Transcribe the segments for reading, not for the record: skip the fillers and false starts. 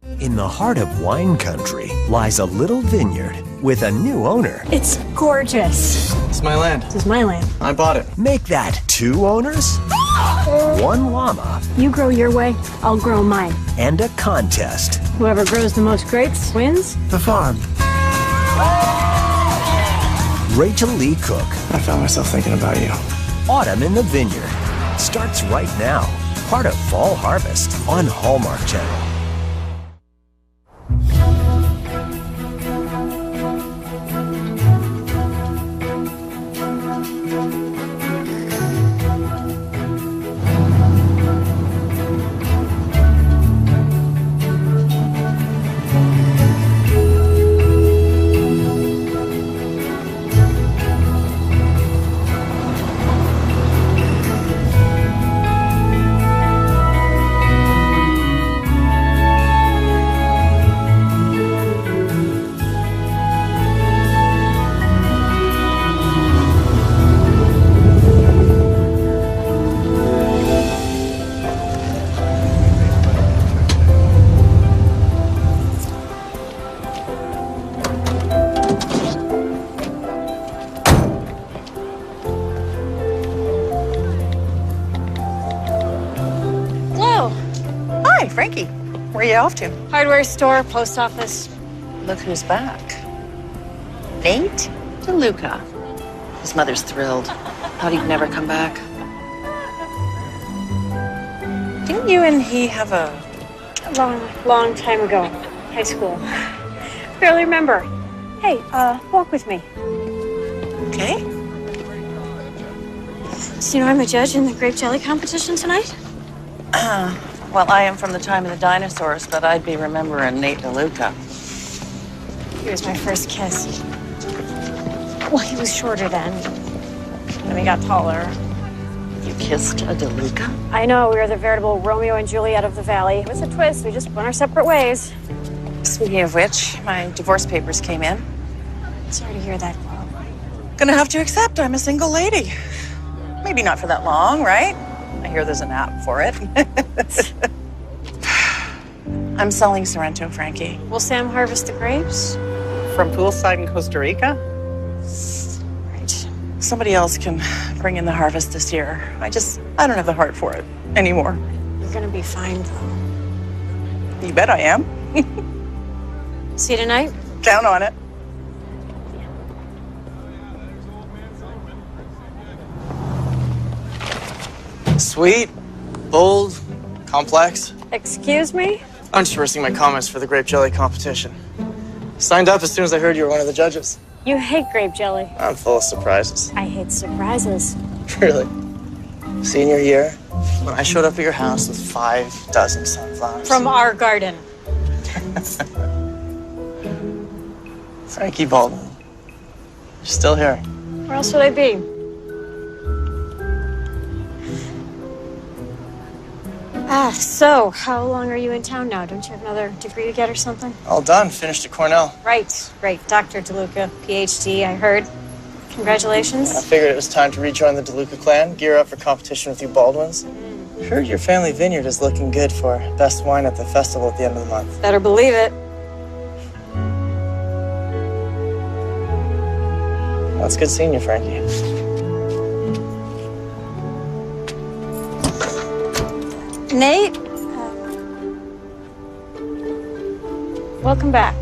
In the heart of wine country lies a little vineyard with a new owner. It's gorgeous. It's my land. This is my land. I bought it. Make that 2 owners, 1 llama, You grow your way, I'll grow mine. and a contest. Whoever grows the most grapes wins. The farm. Rachel Lee Cook, I found myself thinking about you. Autumn in the Vineyard, starts right now. Part of Fall Harvest on Hallmark Channel. Hi, Frankie. Where are you off to? Hardware store, post office. Look who's back. Nate DeLuca. His mother's thrilled. Thought he'd never come back. Didn't you and he have a... Long time ago. High school. Barely remember. Hey, walk with me. Okay. So you know I'm a judge in the grape jelly competition tonight? Well, I am from the time of the dinosaurs, but I'd be remembering Nate DeLuca. He was my first kiss. Well, he was shorter then. Then we got taller. You kissed a DeLuca? I know, we were the veritable Romeo and Juliet of the Valley. It was a twist, we just went our separate ways. Speaking of which, my divorce papers came in. Sorry to hear that, Chloe. Gonna have to accept I'm a single lady. Maybe not for that long, right? I hear there's an app for it. I'm selling Sorrento, Frankie. Will Sam harvest the grapes? From poolside in Costa Rica? Right. Somebody else can bring in the harvest this year. I don't have the heart for it anymore. You're gonna be fine, though. You bet I am. See you tonight? Count on it. Sweet, bold, complex. Excuse me? I'm just rehearsing my comments for the grape jelly competition. Signed up as soon as I heard you were one of the judges. You hate grape jelly. I'm full of surprises. I hate surprises. Really? Senior year, when I showed up at your house with 5 dozen sunflowers. From our garden. Frankie Baldwin. You're still here. Where else would I be? So, how long are you in town now? Don't you have another degree to get or something? All done. Finished at Cornell. Right. Dr. DeLuca, PhD, I heard. Congratulations. I figured it was time to rejoin the DeLuca clan, gear up for competition with you Baldwins. I heard your family vineyard is looking good for best wine at the festival at the end of the month. Better believe it. Well, it's good seeing you, Frankie. Nate? Welcome back.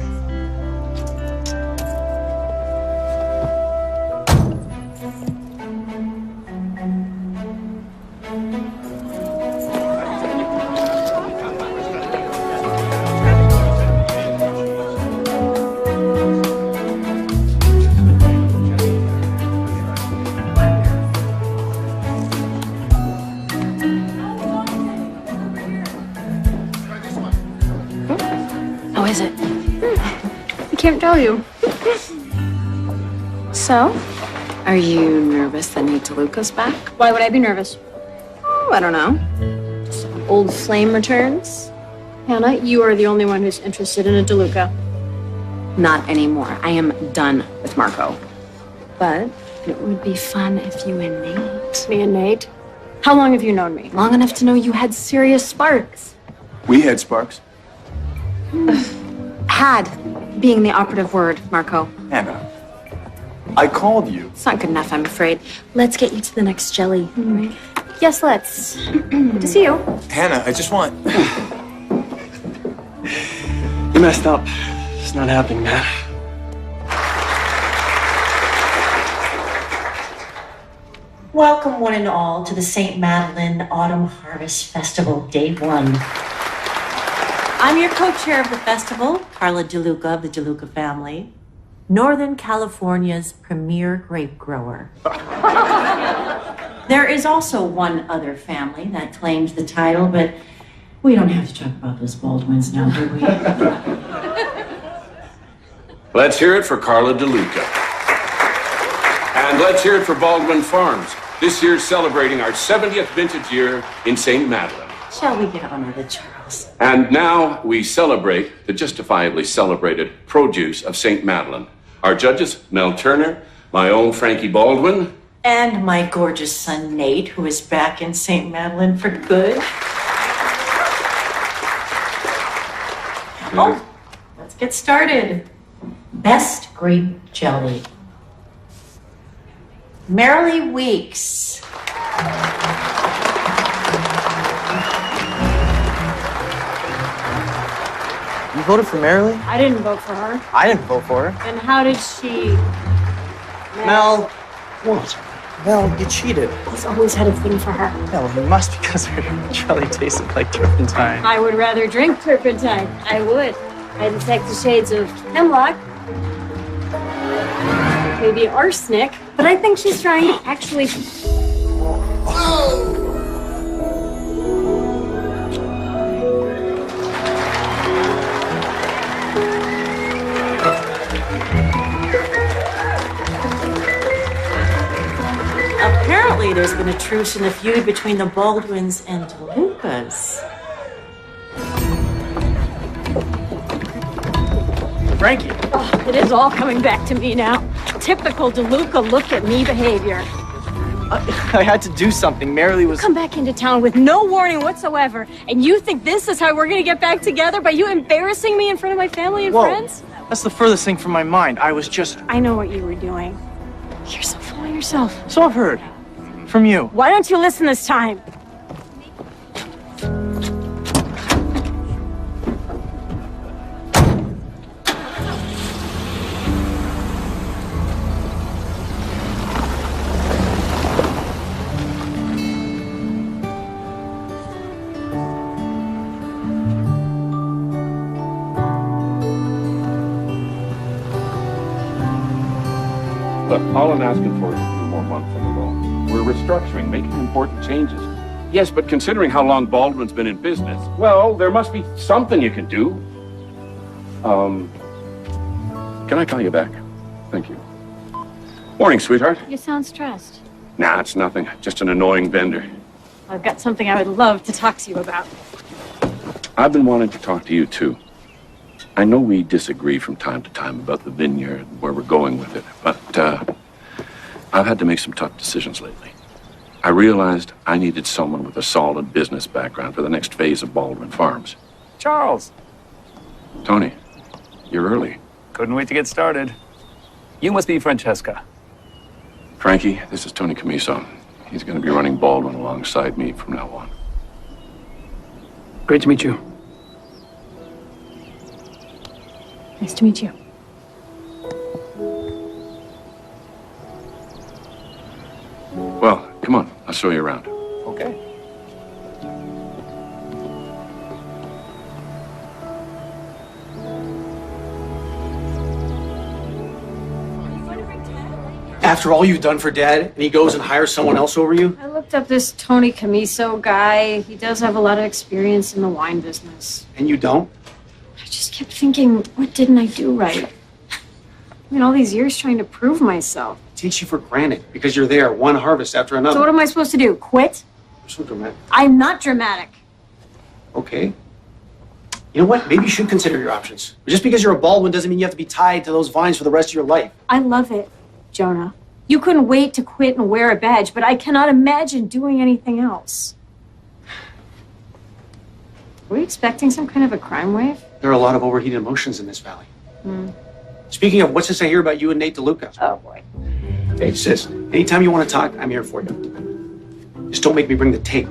How is it? I can't tell you. So, are you nervous that Nate DeLuca's back? Why would I be nervous? Oh, I don't know. Just an old flame returns? Hannah, you are the only one who's interested in a DeLuca. Not anymore. I am done with Marco. But it would be fun if you and Nate... Me and Nate? How long have you known me? Long enough to know you had serious sparks. We had sparks. Had being the operative word, Marco. Hannah, I called you. It's not good enough, I'm afraid. Let's get you to the next jelly. All right. Yes, let's. Good to see you. Hannah, I just want... You messed up. It's not happening, man. Welcome, one and all, to the St. Madeleine Autumn Harvest Festival, Day 1. I'm your co-chair of the festival, Carla DeLuca of the DeLuca family, Northern California's premier grape grower. There is also one other family that claims the title, but we don't have to talk about those Baldwins now, do we? Let's hear it for Carla DeLuca. And let's hear it for Baldwin Farms. This year's celebrating our 70th vintage year in St. Madeleine. Shall we get on with it, Charles? And now we celebrate the justifiably celebrated produce of St. Madeleine. Our judges, Mel Turner, my own Frankie Baldwin. And my gorgeous son, Nate, who is back in St. Madeleine for good. Oh, let's get started. Best grape jelly. Merrily Weeks. You voted for Marilee? I didn't vote for her. I didn't vote for her. Then how did she? Mel. What? Mel, you cheated. He's always had a thing for her. Mel, you must because her jelly tasted like turpentine. I would rather drink turpentine. I would. I detect the shades of hemlock. Maybe arsenic. But I think she's trying to actually... Apparently, there's been a truce in the feud between the Baldwins and DeLucas. Frankie. Oh, it is all coming back to me now. Typical DeLuca look at me behavior. I had to do something. Marilee was... Come back into town with no warning whatsoever, and you think this is how we're gonna get back together? By you embarrassing me in front of my family and friends? That's the furthest thing from my mind. I was just... I know what you were doing. You're so full of yourself. So I've heard. From you. Why don't you listen this time? Look, all I'm asking for is a few more months on the road. We're restructuring, making important changes. Yes, but considering how long Baldwin's been in business, well, there must be something you can do. Can I call you back? Thank you. Morning, sweetheart. You sound stressed. Nah, it's nothing. Just an annoying vendor. I've got something I would love to talk to you about. I've been wanting to talk to you, too. I know we disagree from time to time about the Vineyard and where we're going with it, but I've had to make some tough decisions lately. I realized I needed someone with a solid business background for the next phase of Baldwin Farms. Charles. Tony, you're early. Couldn't wait to get started. You must be Francesca. Frankie, this is Tony Camiso. He's going to be running Baldwin alongside me from now on. Great to meet you. Nice to meet you. Well, come on. I'll show you around. Okay. After all you've done for Dad, and he goes and hires someone else over you? I looked up this Tony Camiso guy. He does have a lot of experience in the wine business. And you don't? I just kept thinking, what didn't I do right? I mean, all these years trying to prove myself. It takes you for granted because you're there, one harvest after another. So what am I supposed to do? Quit? You're so dramatic. I'm not dramatic. Okay. You know what? Maybe you should consider your options. Just because you're a Baldwin doesn't mean you have to be tied to those vines for the rest of your life. I love it, Jonah. You couldn't wait to quit and wear a badge, but I cannot imagine doing anything else. Were we expecting some kind of a crime wave? There are a lot of overheated emotions in this valley. Speaking of, what's this I hear about you and Nate DeLuca? Oh, boy. Hey, sis, anytime you want to talk, I'm here for you. Just don't make me bring the tape.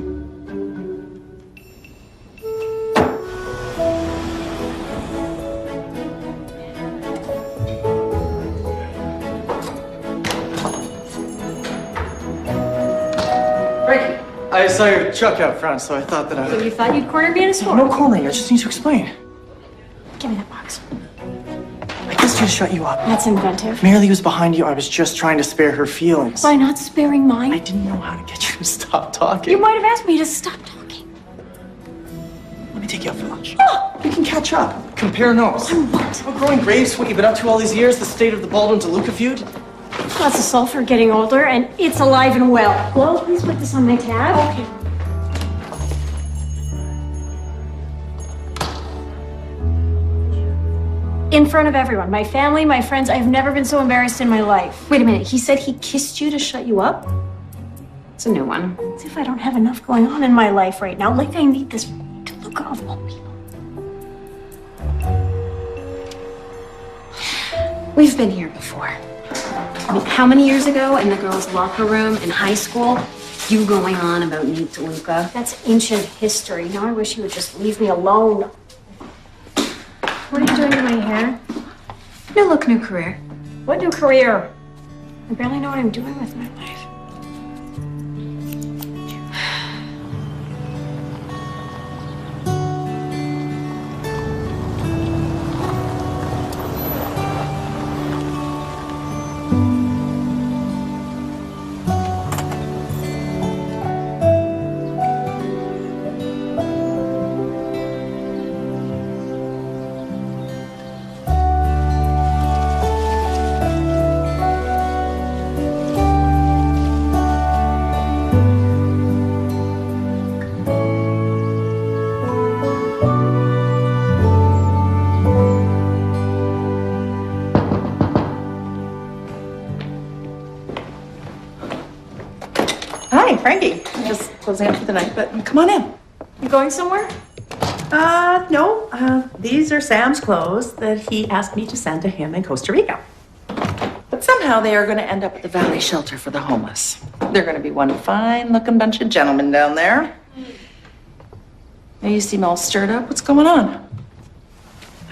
Frankie, I saw your truck out front, so I thought that So you thought you'd corner me in a store? No cornering, I just need to explain. Give me that box. I kissed you to shut you up. That's inventive. Merely was behind you. I was just trying to spare her feelings. By not sparing mine? I didn't know how to get you to stop talking. You might have asked me to stop talking. Let me take you out for lunch. No! We can catch up. Compare notes. On what? What growing grapes, what you've been up to all these years, the state of the Baldwin-DeLuca feud. Lots of sulfur, getting older, and it's alive and well. Well, please put this on my tab. Okay. In front of everyone. My family, my friends. I've never been so embarrassed in my life. Wait a minute, he said he kissed you to shut you up? It's a new one. As if I don't have enough going on in my life right now. Like I need this DeLuca of all people. We've been here before. I mean, how many years ago in the girls' locker room in high school, you going on about Nate DeLuca? That's ancient history. Now I wish you would just leave me alone. What are you doing to my hair? New look, new career. What new career? I barely know what I'm doing with my life. Hi, Frankie. I'm just closing up for the night, but come on in. You going somewhere? No. These are Sam's clothes that he asked me to send to him in Costa Rica. But somehow they are going to end up at the Valley Shelter for the Homeless. They're going to be one fine-looking bunch of gentlemen down there. Now you seem all stirred up. What's going on?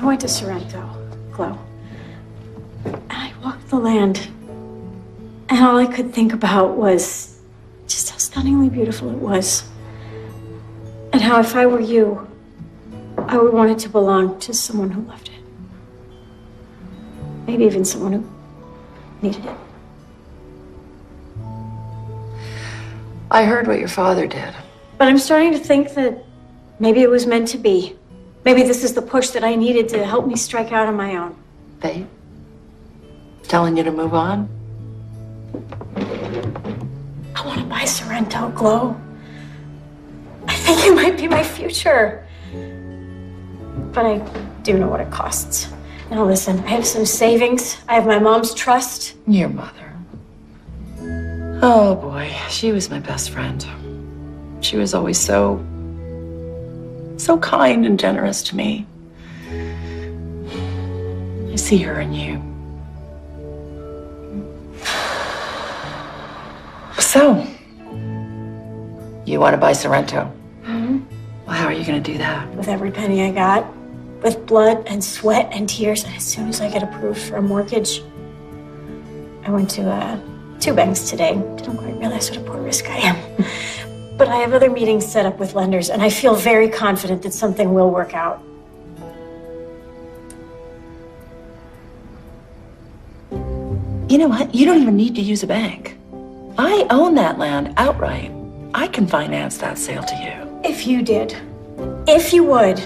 I went to Sorrento, Glow. And I walked the land. And all I could think about was just how stunningly beautiful it was. And how if I were you, I would want it to belong to someone who loved it. Maybe even someone who needed it. I heard what your father did. But I'm starting to think that maybe it was meant to be. Maybe this is the push that I needed to help me strike out on my own. Babe? Telling you to move on? I want to buy Sorrento, Glow. I think it might be my future. But I do know what it costs. Now listen, I have some savings. I have my mom's trust. Your mother. Oh boy, she was my best friend. She was always so kind and generous to me. I see her in you. So, you want to buy Sorrento? Mm-hmm. Well, how are you going to do that? With every penny I got, with blood and sweat and tears, and as soon as I get approved for a mortgage. I went to 2 banks today. Didn't quite realize what a poor risk I am. But I have other meetings set up with lenders, and I feel very confident that something will work out. You know what? You don't even need to use a bank. I own that land outright. I can finance that sale to you. If you did, if you would,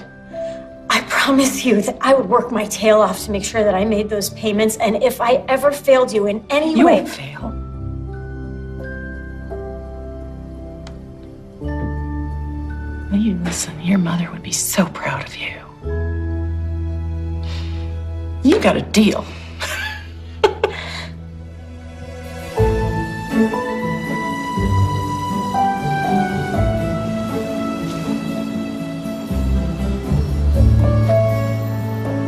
I promise you that I would work my tail off to make sure that I made those payments, and if I ever failed you in any You way... won't fail. Now you listen, your mother would be so proud of you. You got a deal.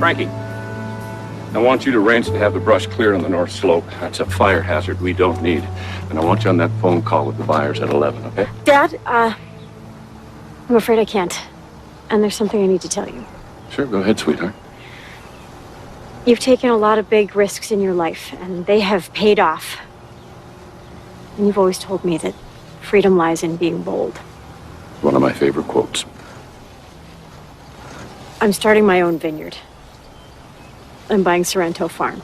Frankie, I want you to arrange to have the brush cleared on the north slope. That's a fire hazard we don't need. And I want you on that phone call with the buyers at 11, okay? Dad, I'm afraid I can't. And there's something I need to tell you. Sure, go ahead, sweetheart. You've taken a lot of big risks in your life, and they have paid off. And you've always told me that freedom lies in being bold. One of my favorite quotes. I'm starting my own vineyard. I'm buying Sorrento Farm.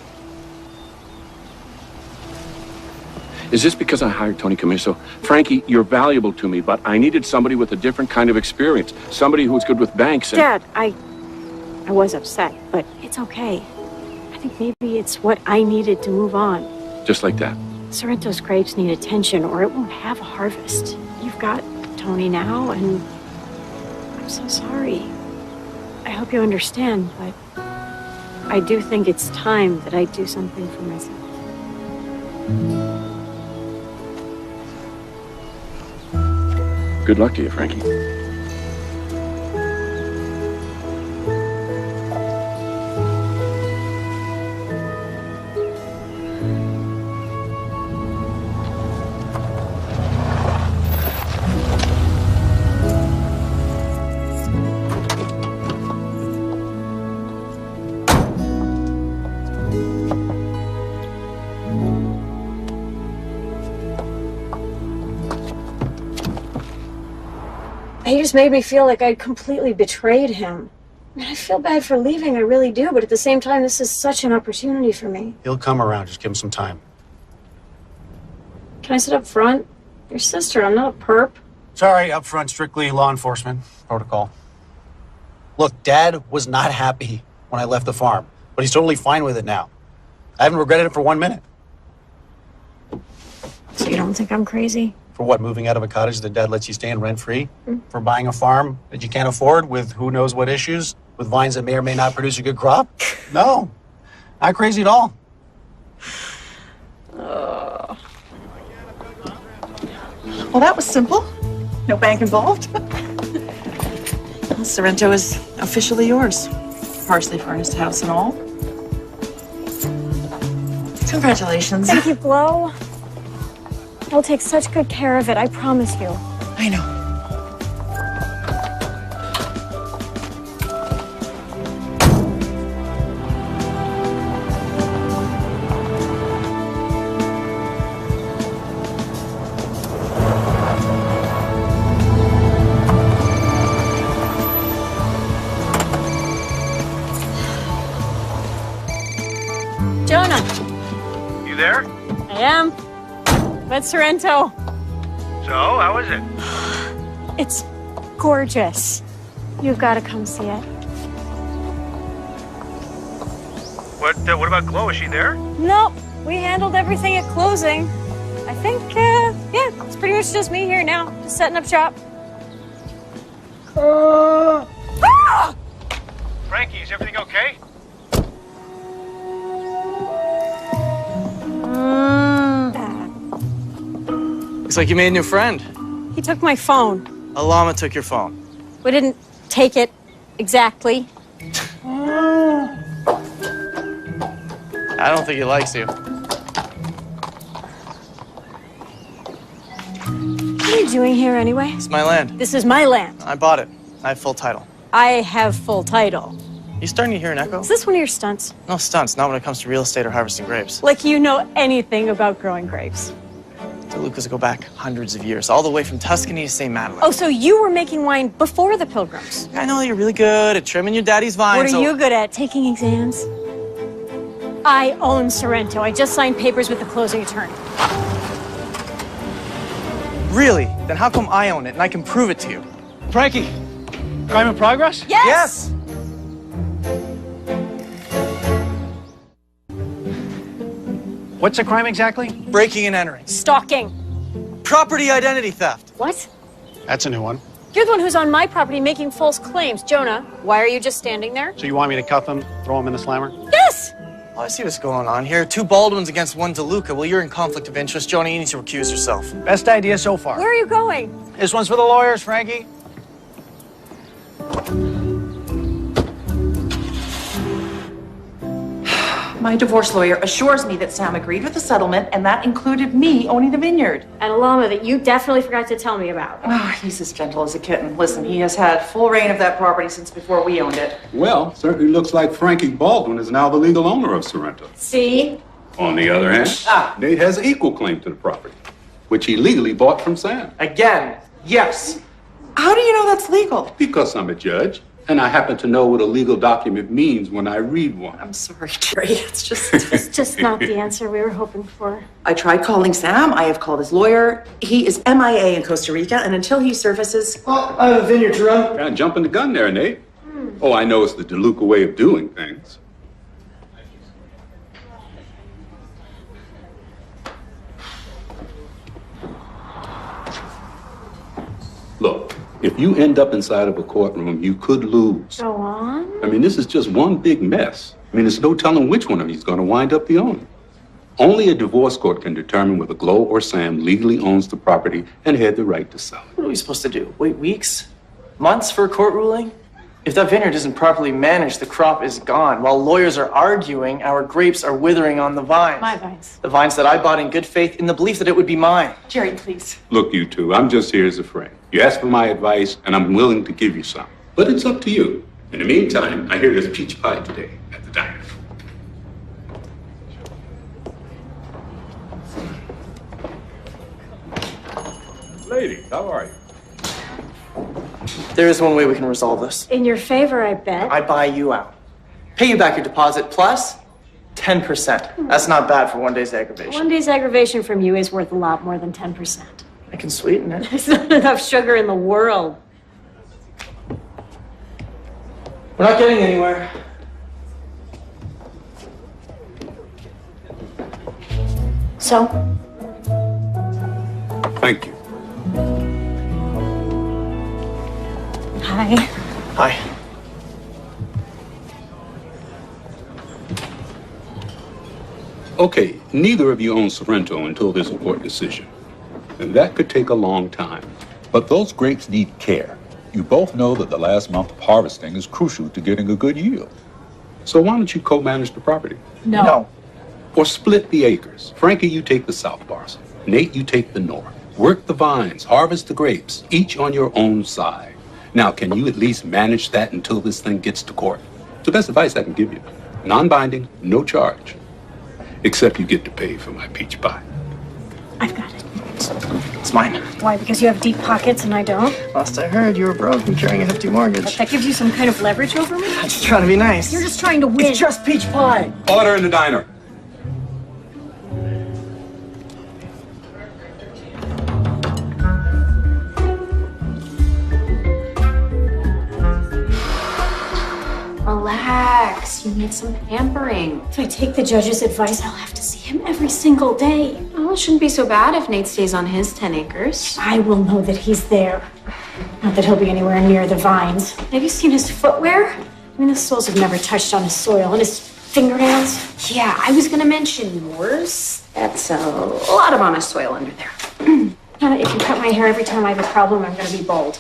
Is this because I hired Tony Camiso? Frankie, you're valuable to me, but I needed somebody with a different kind of experience. Somebody who's good with banks and... Dad, I was upset, but it's okay. I think maybe it's what I needed to move on. Just like that. Sorrento's grapes need attention or it won't have a harvest. You've got Tony now, and I'm so sorry. I hope you understand, but I do think it's time that I do something for myself. Good luck to you, Frankie. He just made me feel like I'd completely betrayed him. I mean, I feel bad for leaving, I really do, but at the same time, this is such an opportunity for me. He'll come around. Just give him some time. Can I sit up front? Your sister, I'm not a perp. Sorry, up front, strictly law enforcement protocol. Look, Dad was not happy when I left the farm, but he's totally fine with it now. I haven't regretted it for 1 minute. So you don't think I'm crazy? For what, moving out of a cottage that Dad lets you stay in rent-free? For buying a farm that you can't afford with who knows what issues? With vines that may or may not produce a good crop? No, not crazy at all. Well, that was simple. No bank involved. Well, Sorrento is officially yours. Partially furnished house and all. Congratulations. Thank you, Glow. I'll take such good care of it, I promise you. I know. Jonah. You there? I am. That's Sorrento. So, how is it? It's gorgeous. You've got to come see it. What about Chloe? Is she there? Nope. We handled everything at closing. I think, yeah, it's pretty much just me here now. Just setting up shop. Frankie, is everything okay? Looks like you made a new friend. He took my phone. A llama took your phone. We didn't take it exactly. I don't think he likes you. What are you doing here anyway? It's my land. This is my land. I bought it. I have full title. I have full title. You starting to hear an echo? Is this one of your stunts? No stunts, not when it comes to real estate or harvesting grapes. Like you know anything about growing grapes. The Lucas go back hundreds of years, all the way from Tuscany to St. Madeleine. Oh, so you were making wine before the Pilgrims? I know you're really good at trimming your daddy's vines. What are you good at? Taking exams? I own Sorrento. I just signed papers with the closing attorney. Really? Then how come I own it and I can prove it to you? Frankie, crime in progress? Yes! What's a crime exactly? Breaking and entering. Stalking. Property identity theft. What? That's a new one. You're the one who's on my property making false claims. Jonah, why are you just standing there? So you want me to cuff him, throw him in the slammer? Yes! Oh, I see what's going on here. 2 Baldwins against 1 DeLuca. Well, you're in conflict of interest. Jonah, you need to recuse yourself. Best idea so far. Where are you going? This one's for the lawyers, Frankie. My divorce lawyer assures me that Sam agreed with the settlement, and that included me owning the vineyard. And a llama that you definitely forgot to tell me about. Oh, he's as gentle as a kitten. Listen, he has had full reign of that property since before we owned it. Well, certainly looks like Frankie Baldwin is now the legal owner of Sorrento. See? On the other hand, Nate has equal claim to the property, which he legally bought from Sam. Again, yes. How do you know that's legal? Because I'm a judge, and I happen to know what a legal document means when I read one. I'm sorry, Jerry. It's just... It's just not the answer we were hoping for. I tried calling Sam. I have called his lawyer. He is MIA in Costa Rica, and until he surfaces... Well, I have a vineyard to run. Kind of jumping the gun there, Nate. Oh, I know it's the DeLuca way of doing things. Look, if you end up inside of a courtroom, you could lose. Go on. I mean, this is just one big mess. I mean, there's no telling which one of you is going to wind up the owner. Only a divorce court can determine whether Glow or Sam legally owns the property and had the right to sell it. What are we supposed to do? Wait weeks? Months for a court ruling? If that vineyard isn't properly managed, the crop is gone. While lawyers are arguing, our grapes are withering on the vines. My vines. The vines that I bought in good faith in the belief that it would be mine. Jerry, please. Look, you two, I'm just here as a friend. You asked for my advice, and I'm willing to give you some. But it's up to you. In the meantime, I hear there's peach pie today at the diner. Ladies, how are you? There is one way we can resolve this. In your favor, I bet. I buy you out. Pay you back your deposit plus 10%. That's not bad for one day's aggravation. One day's aggravation from you is worth a lot more than 10%. I can sweeten it. There's not enough sugar in the world. We're not getting anywhere. So? Thank you. Hi. Hi. Okay, neither of you own Sorrento until there's a court decision. And that could take a long time. But those grapes need care. You both know that the last month of harvesting is crucial to getting a good yield. So why don't you co-manage the property? No. Or split the acres. Frankie, you take the south parcel. Nate, you take the north. Work the vines, harvest the grapes, each on your own side. Now, can you at least manage that until this thing gets to court? It's the best advice I can give you. Non-binding, no charge. Except you get to pay for my peach pie. I've got it. It's mine. Why? Because you have deep pockets and I don't? Last I heard, you were broke and carrying a hefty mortgage. That gives you some kind of leverage over me? I'm just trying to be nice. You're just trying to win. It's just peach pie. Order in the diner. Relax. You need some pampering. If I take the judge's advice, I'll have to see him every single day. Well, it shouldn't be so bad if Nate stays on his 10 acres. I will know that he's there. Not that he'll be anywhere near the vines. Have you seen his footwear? I mean, the soles have never touched on his soil. And his fingernails? Yeah, I was gonna mention yours. That's a lot of honest soil under there. If you cut my hair every time I have a problem, I'm gonna be bald.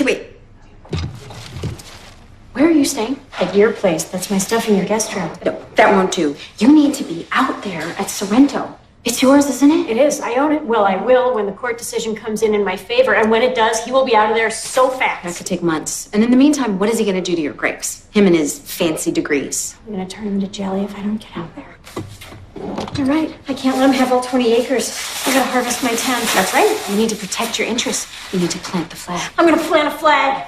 Wait. Where are you staying? At your place. That's my stuff in your guest room. No, that won't do. You need to be out there at Sorrento. It's yours, isn't it? It is. I own it. Well, I will when the court decision comes in my favor. And when it does, he will be out of there so fast. That could take months. And in the meantime, what is he going to do to your grapes? Him and his fancy degrees. I'm going to turn him into jelly if I don't get out there. You're right. I can't let him have all 20 acres. I gotta harvest my 10. That's right. You need to protect your interests. You need to plant the flag. I'm gonna plant a flag.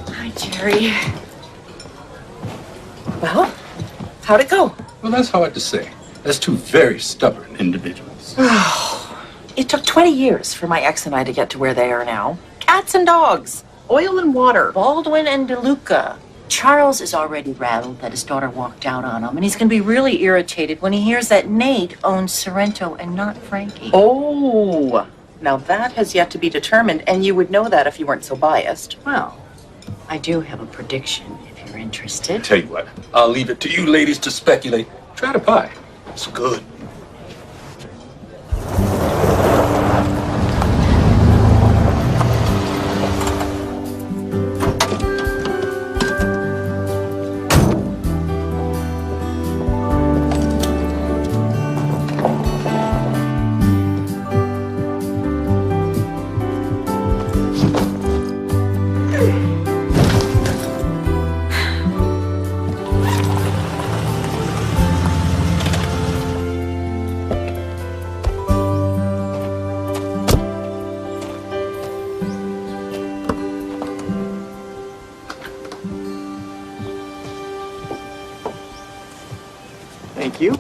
Hi, Jerry. Well, how'd it go? Well, that's hard to say. That's two very stubborn individuals. It took 20 years for my ex and I to get to where they are now. Cats and dogs, oil and water, Baldwin and DeLuca. Charles is already rattled that his daughter walked out on him, and he's going to be really irritated when he hears that Nate owns Sorrento and not Frankie. Oh, now that has yet to be determined, and you would know that if you weren't so biased. Well, I do have a prediction, if you're interested. Tell you what, I'll leave it to you ladies to speculate. Try the pie. It's good. Thank you.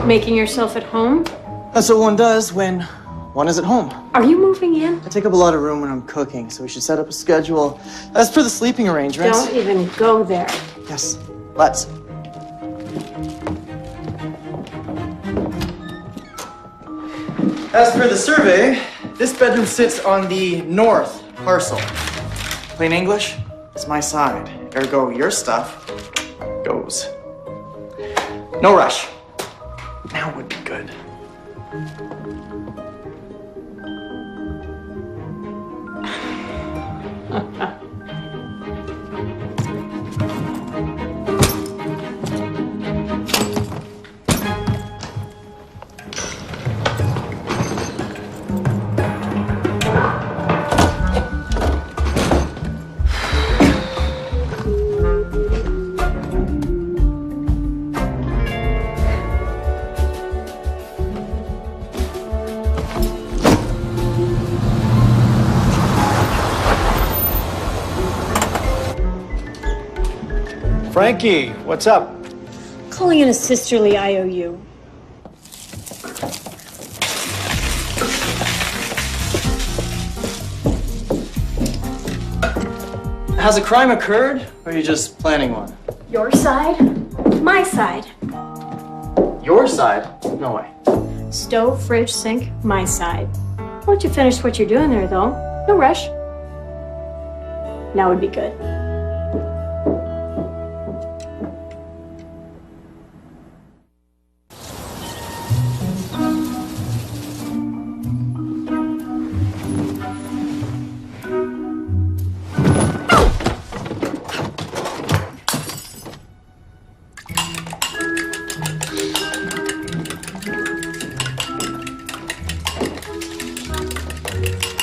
Making yourself at home? That's what one does when one is at home. Are you moving in? I take up a lot of room when I'm cooking, so we should set up a schedule as per the sleeping arrangements. Don't even go there. Yes, let's. As per the survey, this bedroom sits on the north parcel. Plain English, it's my side. Ergo, your stuff goes. No rush. Now would be good. Frankie, what's up? Calling in a sisterly IOU. Has a crime occurred, or are you just planning one? Your side? My side. Your side? No way. Stove, fridge, sink, my side. Why don't you finish what you're doing there, though? No rush. Now would be good.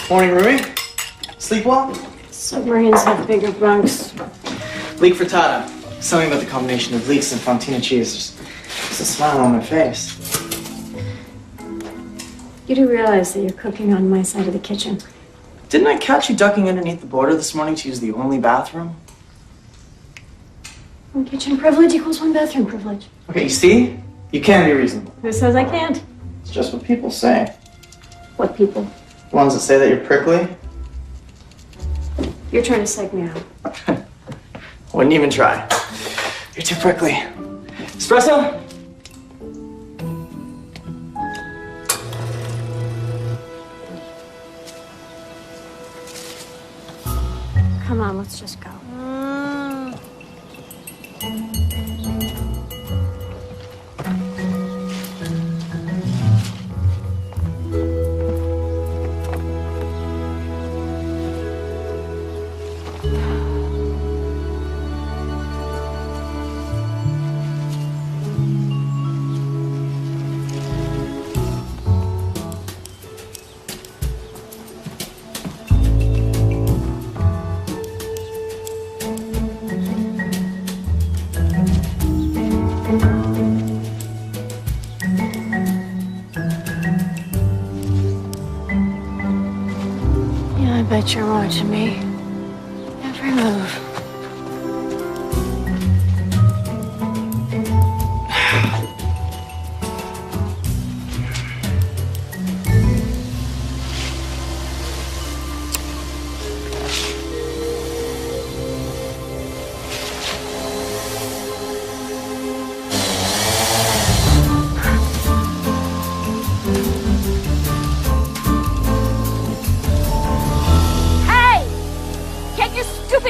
Morning, Rumi. Sleep well? Submarines have bigger bunks. Leek frittata. Something about the combination of leeks and fontina cheese. Just a smile on my face. You do realize that you're cooking on my side of the kitchen. Didn't I catch you ducking underneath the border this morning to use the only bathroom? One kitchen privilege equals one bathroom privilege. Okay, you see? You can be reasonable. Who says I can't? It's just what people say. What people? The ones that say that you're prickly? You're trying to psych me out. Wouldn't even try. You're too prickly. Espresso? Come on, let's just go. I bet you're watching me. Every move.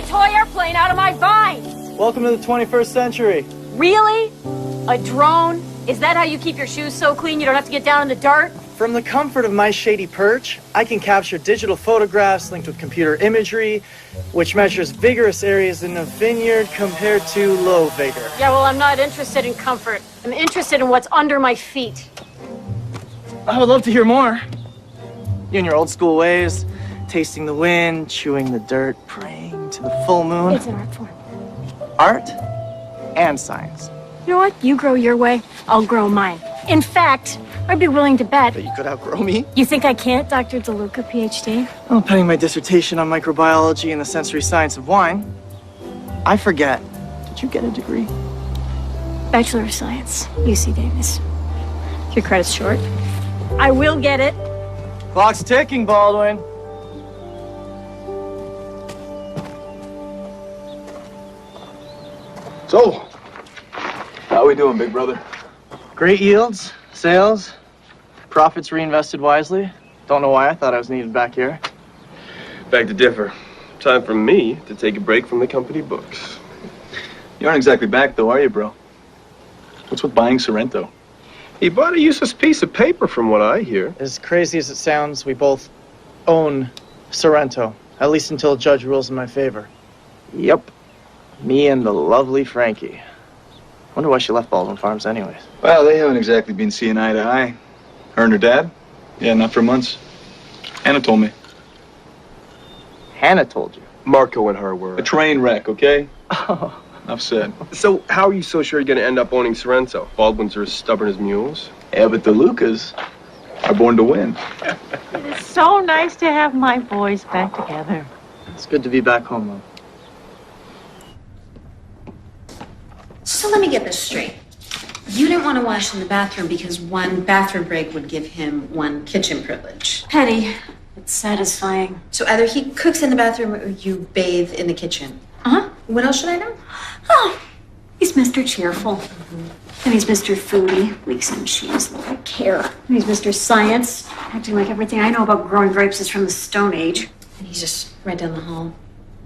Toy airplane out of my vines! Welcome to the 21st century. Really? A drone? Is that how you keep your shoes so clean you don't have to get down in the dirt? From the comfort of my shady perch, I can capture digital photographs linked with computer imagery, which measures vigorous areas in a vineyard compared to low vigor. Yeah, well, I'm not interested in comfort. I'm interested in what's under my feet. I would love to hear more. You and your old school ways, tasting the wind, chewing the dirt, praying to the full moon. It's an art form. Art and science. You know what? You grow your way, I'll grow mine. In fact, I'd be willing to bet. But you could outgrow me? You think I can't, Dr. DeLuca, PhD? Well, penning my dissertation on microbiology and the sensory science of wine, I forget. Did you get a degree? Bachelor of Science, UC Davis. Your credit's short. I will get it. Clock's ticking, Baldwin. So, how we doing, big brother? Great yields, sales, profits reinvested wisely. Don't know why I thought I was needed back here. Beg to differ. Time for me to take a break from the company books. You aren't exactly back, though, are you, bro? What's with buying Sorrento? He bought a useless piece of paper, from what I hear. As crazy as it sounds, we both own Sorrento, at least until a judge rules in my favor. Yep. Me and the lovely Frankie. Wonder why she left Baldwin Farms anyways. Well, they haven't exactly been seeing eye to eye. Her and her dad? Yeah, not for months. Hannah told me. Hannah told you? Marco and her were a train wreck, okay? Oh. Enough said. So, how are you so sure you're going to end up owning Sorrento? Baldwins are as stubborn as mules. Yeah, but the Lucas are born to win. It's so nice to have my boys back together. It's good to be back home, though. So let me get this straight. You didn't want to wash in the bathroom because one bathroom break would give him one kitchen privilege. Petty, but satisfying. So either he cooks in the bathroom or you bathe in the kitchen. Uh-huh. What else should I know? Oh, he's Mr. Cheerful. And he's Mr. Foodie. Leaks and cheese, like I care. And he's Mr. Science, acting like everything I know about growing grapes is from the Stone Age. And he's just right down the hall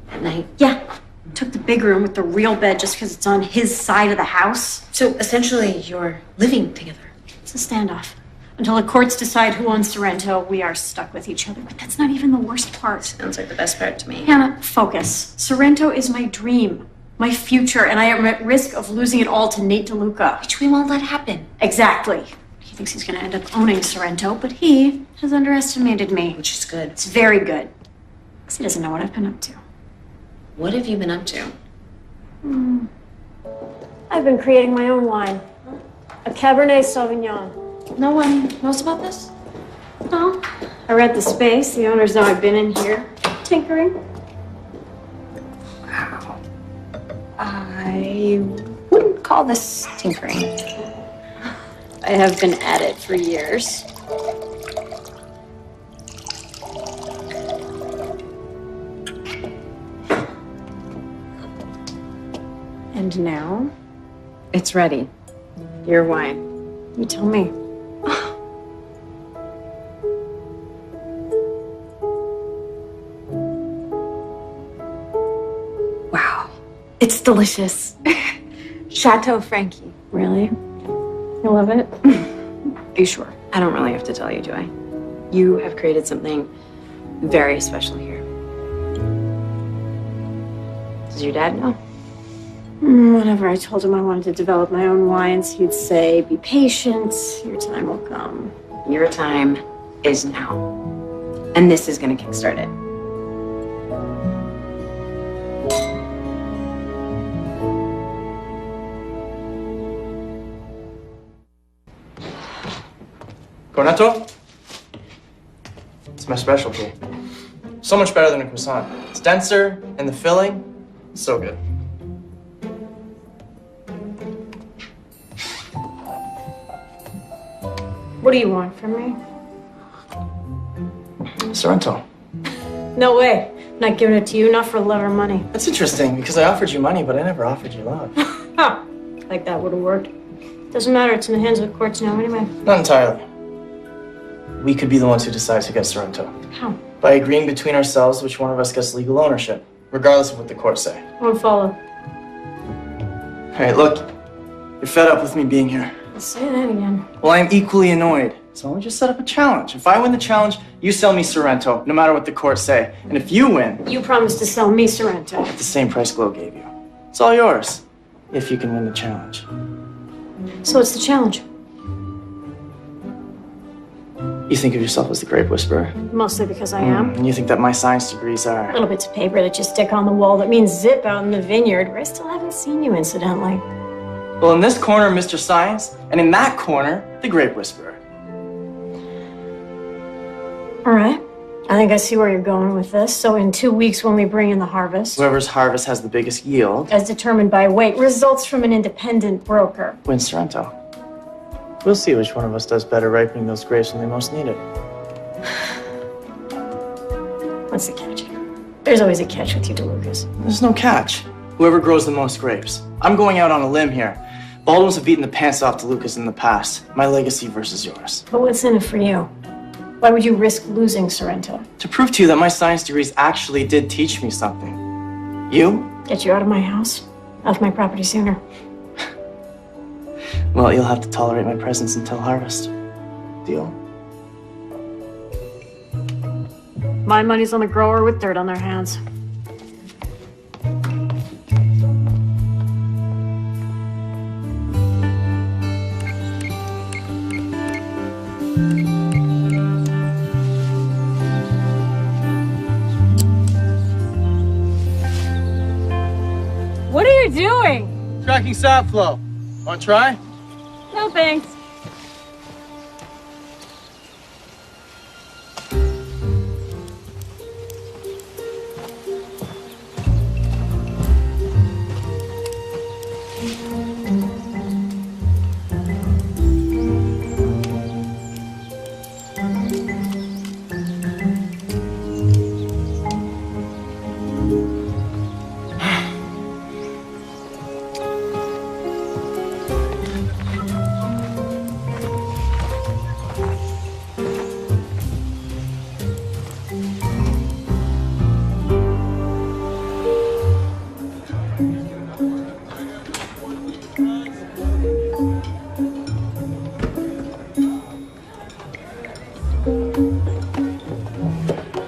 at night. Yeah. Took the big room with the real bed just because it's on his side of the house. So essentially, you're living together. It's a standoff. Until the courts decide who owns Sorrento, we are stuck with each other. But that's not even the worst part. Sounds like the best part to me. Hannah, focus. Sorrento is my dream, my future, and I am at risk of losing it all to Nate DeLuca. Which we won't let happen. Exactly. He thinks he's going to end up owning Sorrento, but he has underestimated me. Which is good. It's very good. Because he doesn't know what I've been up to. What have you been up to? I've been creating my own wine. A Cabernet Sauvignon. No one knows about this? No. I read the space. The owners know I've been in here tinkering. Wow. I wouldn't call this tinkering. I have been at it for years. And now, it's ready. Your wine. You tell me. Wow. It's delicious. Chateau Frankie. Really? You love it? Are you sure? I don't really have to tell you, do I? You have created something very special here. Does your dad know? Whenever I told him I wanted to develop my own wines, he'd say, be patient, your time will come. Your time is now. And this is going to kickstart it. Cornetto? It's my specialty. So much better than a croissant. It's denser, and the filling, it's so good. What do you want from me? Sorrento. No way. Not giving it to you, not for love or money. That's interesting, because I offered you money, but I never offered you love. Huh. Like that would have worked. Doesn't matter, it's in the hands of the courts now anyway. Not entirely. We could be the ones who decides who gets Sorrento. How? By agreeing between ourselves which one of us gets legal ownership, regardless of what the courts say. Won't follow. All right, look. You're fed up with me being here. Say that again. Well, I'm equally annoyed. So why don't we just set up a challenge? If I win the challenge, you sell me Sorrento, no matter what the courts say. And if you win... You promised to sell me Sorrento. At the same price Glow gave you. It's all yours. If you can win the challenge. So what's the challenge? You think of yourself as the grape whisperer. Mostly because I am. And you think that my science degrees are... Little bits of paper that you stick on the wall that means zip out in the vineyard, where I still haven't seen you, incidentally. Well, in this corner, Mr. Science, and in that corner, the Grape Whisperer. All right. I think I see where you're going with this. So in 2 weeks when we bring in the harvest, Whoever's harvest has the biggest yield as determined by weight, results from an independent broker. wins Sorrento. We'll see which one of us does better ripening those grapes when they most need it. What's the catch? There's always a catch with you, DeLucas. There's no catch. Whoever grows the most grapes. I'm going out on a limb here. Baldwins have beaten the pants off DeLucas in the past. My legacy versus yours. But what's in it for you? Why would you risk losing Sorrento? To prove to you that my science degrees actually did teach me something. You? Get you out of my house, off my property sooner. Well, you'll have to tolerate my presence until harvest. Deal? My money's on the grower with dirt on their hands. What are you doing? Tracking sap flow. Want to try? No thanks.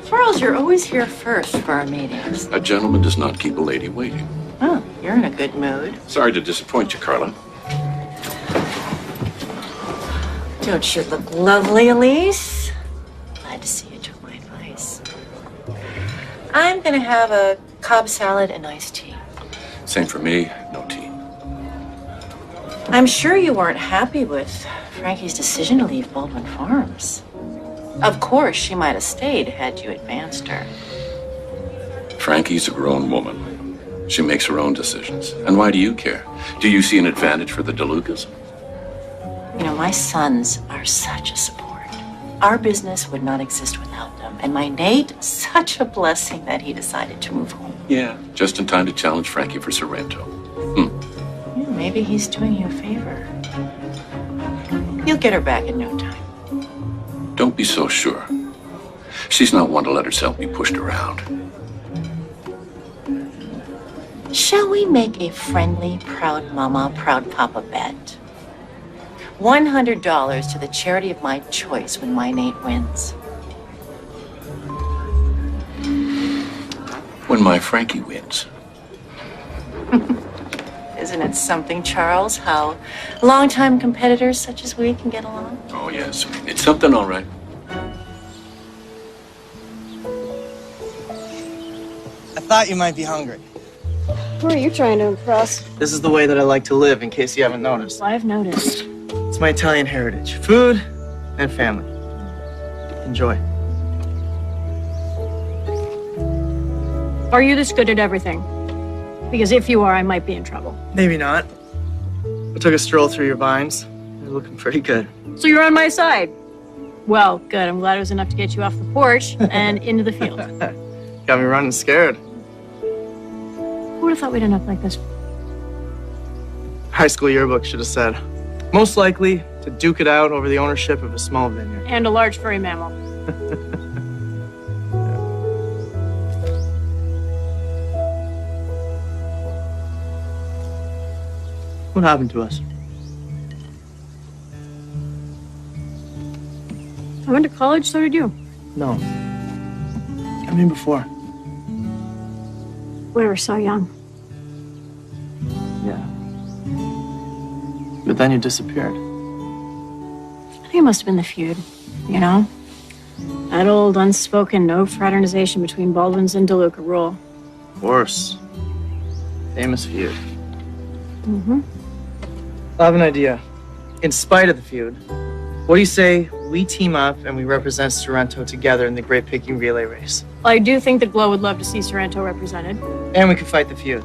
Charles, you're always here first for our meetings. A gentleman does not keep a lady waiting. Oh, you're in a good mood. Sorry to disappoint you, Carla. Don't you look lovely, Elise? Glad to see you took my advice. I'm gonna have a Cobb salad and iced tea. Same for me, no tea. I'm sure you weren't happy with Frankie's decision to leave Baldwin Farms. Of course, she might have stayed had you advanced her. Frankie's a grown woman. She makes her own decisions. And why do you care? Do you see an advantage for the DeLucas? You know, my sons are such a support. Our business would not exist without them. And my Nate, such a blessing that he decided to move home. Yeah. Just in time to challenge Frankie for Sorrento. Yeah, maybe he's doing you a favor. You'll get her back in no time. Don't be so sure. She's not one to let herself be pushed around. Shall we make a friendly, proud mama, proud papa bet? $100 to the charity of my choice when my Nate wins. When my Frankie wins. Isn't it something, Charles, how longtime competitors such as we can get along? Oh, yes. It's something, all right. I thought you might be hungry. Who are you trying to impress? This is the way that I like to live, in case you haven't noticed. I've noticed. It's my Italian heritage. Food and family. Enjoy. Are you this good at everything? Because if you are, I might be in trouble. Maybe not. I took a stroll through your vines. You're looking pretty good. So you're on my side. Well, good. I'm glad it was enough to get you off the porch and into the field. Got me running scared. Who would have thought we'd end up like this? High school yearbook should have said, most likely to duke it out over the ownership of a small vineyard. And a large furry mammal. What happened to us? I went to college, so did you. No. I mean before. We were so young. Yeah. But then you disappeared. I think it must have been the feud, you know? That old unspoken no fraternization between Baldwins and DeLuca rule. Worse. Famous feud. Mm-hmm. I have an idea. In spite of the feud, what do you say we team up and we represent Sorrento together in the Great Picking Relay Race? Well, I do think that Glow would love to see Sorrento represented. And we could fight the feud.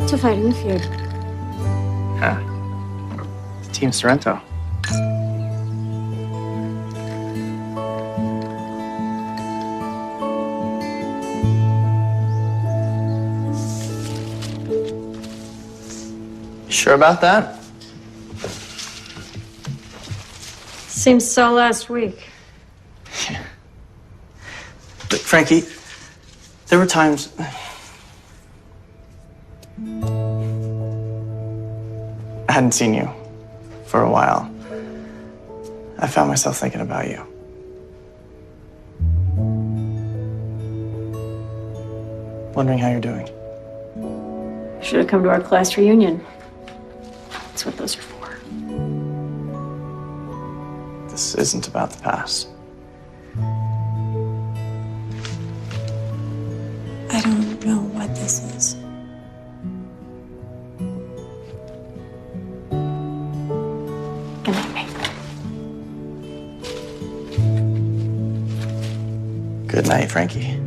To fight in the feud. Team Sorrento. You sure about that? Seems so last week. But Frankie, there were times... I hadn't seen you for a while. I found myself thinking about you. Wondering how you're doing. You should have come to our class reunion. That's what those are for. This isn't about the past. I don't know what this is. Good night, Nate. Good night, Frankie.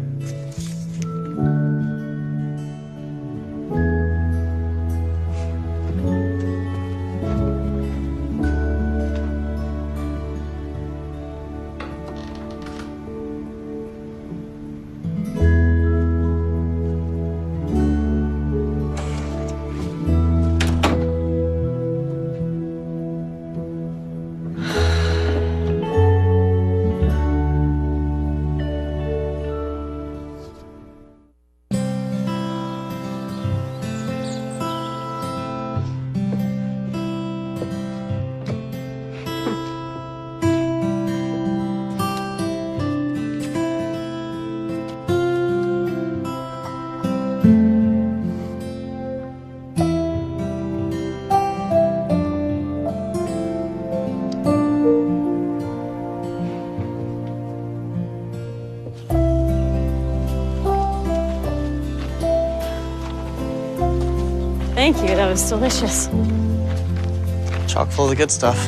Thank you, that was delicious. Chock full of the good stuff.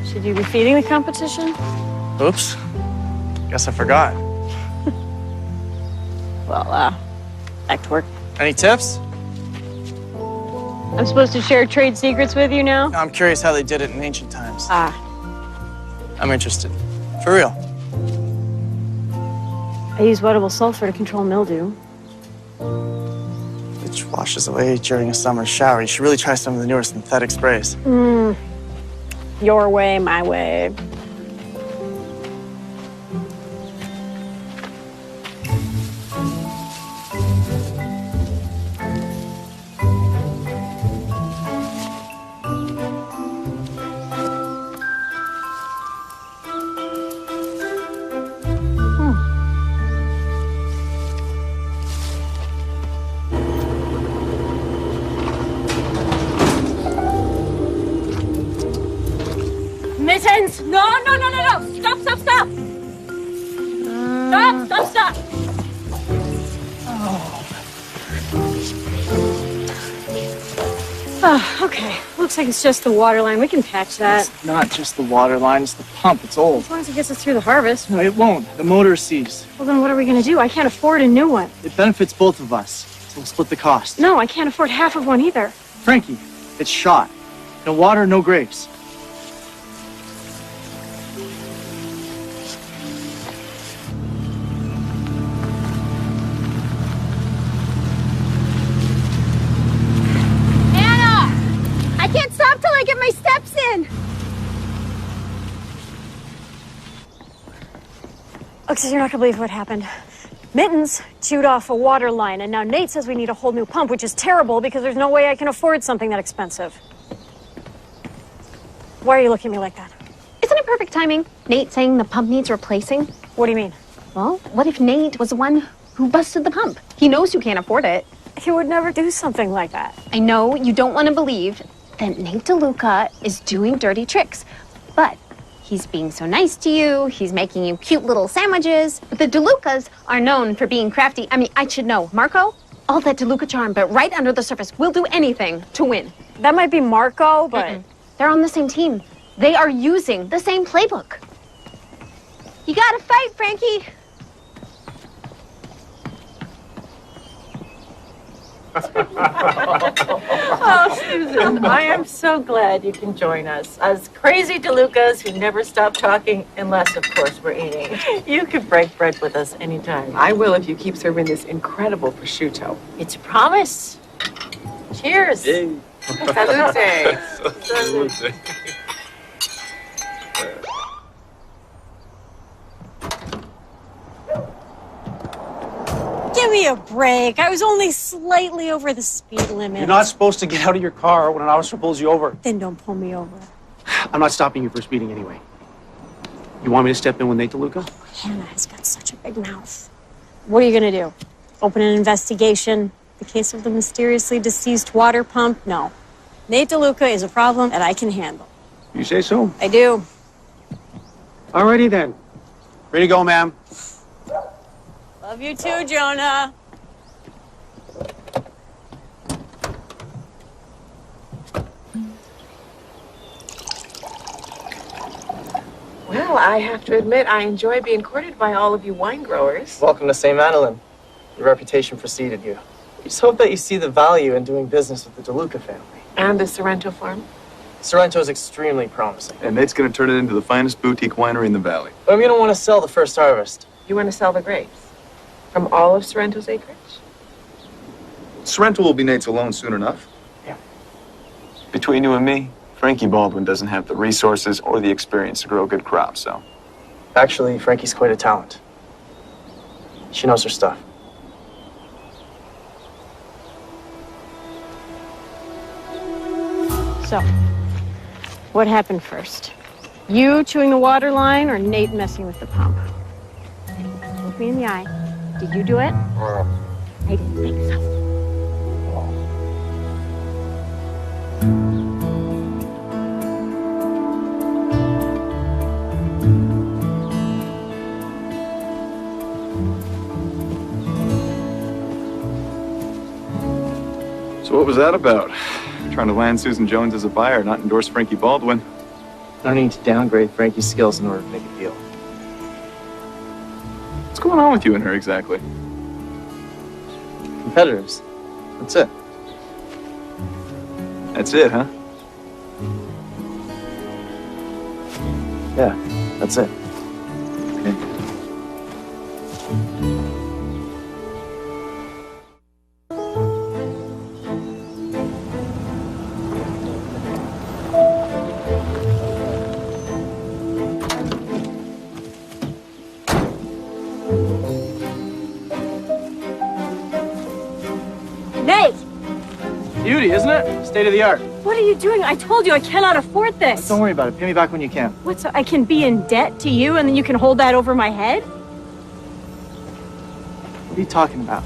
Should you be feeding the competition? Oops. Guess I forgot. Well, back to work. Any tips? I'm supposed to share trade secrets with you now? I'm curious how they did it in ancient times. I'm interested. For real. I use wettable sulfur to control mildew. Which washes away during a summer shower. You should really try some of the newer synthetic sprays. Your way, my way. Mittens! No! Stop! Stop! Oh, okay. Looks like it's just the water line. We can patch that. It's not just the water line, it's the pump. It's old. As long as it gets us through the harvest. No, it won't. The motor is seized. Well, then what are we going to do? I can't afford a new one. It benefits both of us, so we'll split the cost. No, I can't afford half of one either. Frankie, it's shot. No water, no grapes. I can't stop till I get my steps in! Look, so you're not going to believe what happened. Mittens chewed off a water line, and now Nate says we need a whole new pump, which is terrible because there's no way I can afford something that expensive. Why are you looking at me like that? Isn't it perfect timing? Nate saying the pump needs replacing? What do you mean? Well, what if Nate was the one who busted the pump? He knows you can't afford it. He would never do something like that. I know you don't want to believe that Nate DeLuca is doing dirty tricks, but he's being so nice to you, he's making you cute little sandwiches. But the DeLucas are known for being crafty. I mean, I should know. Marco, all that DeLuca charm, but right under the surface. We'll do anything to win. That might be Marco, but... They're on the same team. They are using the same playbook. You gotta fight, Frankie. Oh, Susan, I am so glad you can join us. Us crazy DeLucas who never stop talking, unless, of course, we're eating. You can break bread with us anytime. I will if you keep serving this incredible prosciutto. It's a promise. Cheers. Salute. Salute. Give me a break. I was only slightly over the speed limit. You're not supposed to get out of your car when an officer pulls you over. Then don't pull me over. I'm not stopping you for speeding anyway. You want me to step in with Nate DeLuca? Hannah has got such a big mouth. What are you gonna do? Open an investigation? The case of the mysteriously deceased water pump? No. Nate DeLuca is a problem that I can handle. You say so? I do. Alrighty then. Ready to go, ma'am. Love you too, Jonah. Well, I have to admit, I enjoy being courted by all of you wine growers. Welcome to St. Madeleine. Your reputation preceded you. We just hope that you see the value in doing business with the DeLuca family. And the Sorrento farm. Sorrento is extremely promising. And Nate's going to turn it into the finest boutique winery in the valley. But I'm going to want to sell the first harvest. You want to sell the grapes? From all of Sorrento's acreage? Sorrento will be Nate's alone soon enough. Yeah. Between you and me, Frankie Baldwin doesn't have the resources or the experience to grow good crops, so. Actually, Frankie's quite a talent. She knows her stuff. So, what happened first? You chewing the water line or Nate messing with the pump? Look me in the eye. Did you do it? I didn't think so. So what was that about? Trying to land Susan Jones as a buyer, not endorse Frankie Baldwin. No need to downgrade Frankie's skills in order to make a deal. What's going on with you and her exactly? Competitors. That's it. That's it, huh? Yeah, that's it. Nate! Beauty, isn't it? State of the art. What are you doing? I told you I cannot afford this. Don't worry about it. Pay me back when you can. What, so I can be in debt to you and then you can hold that over my head? What are you talking about?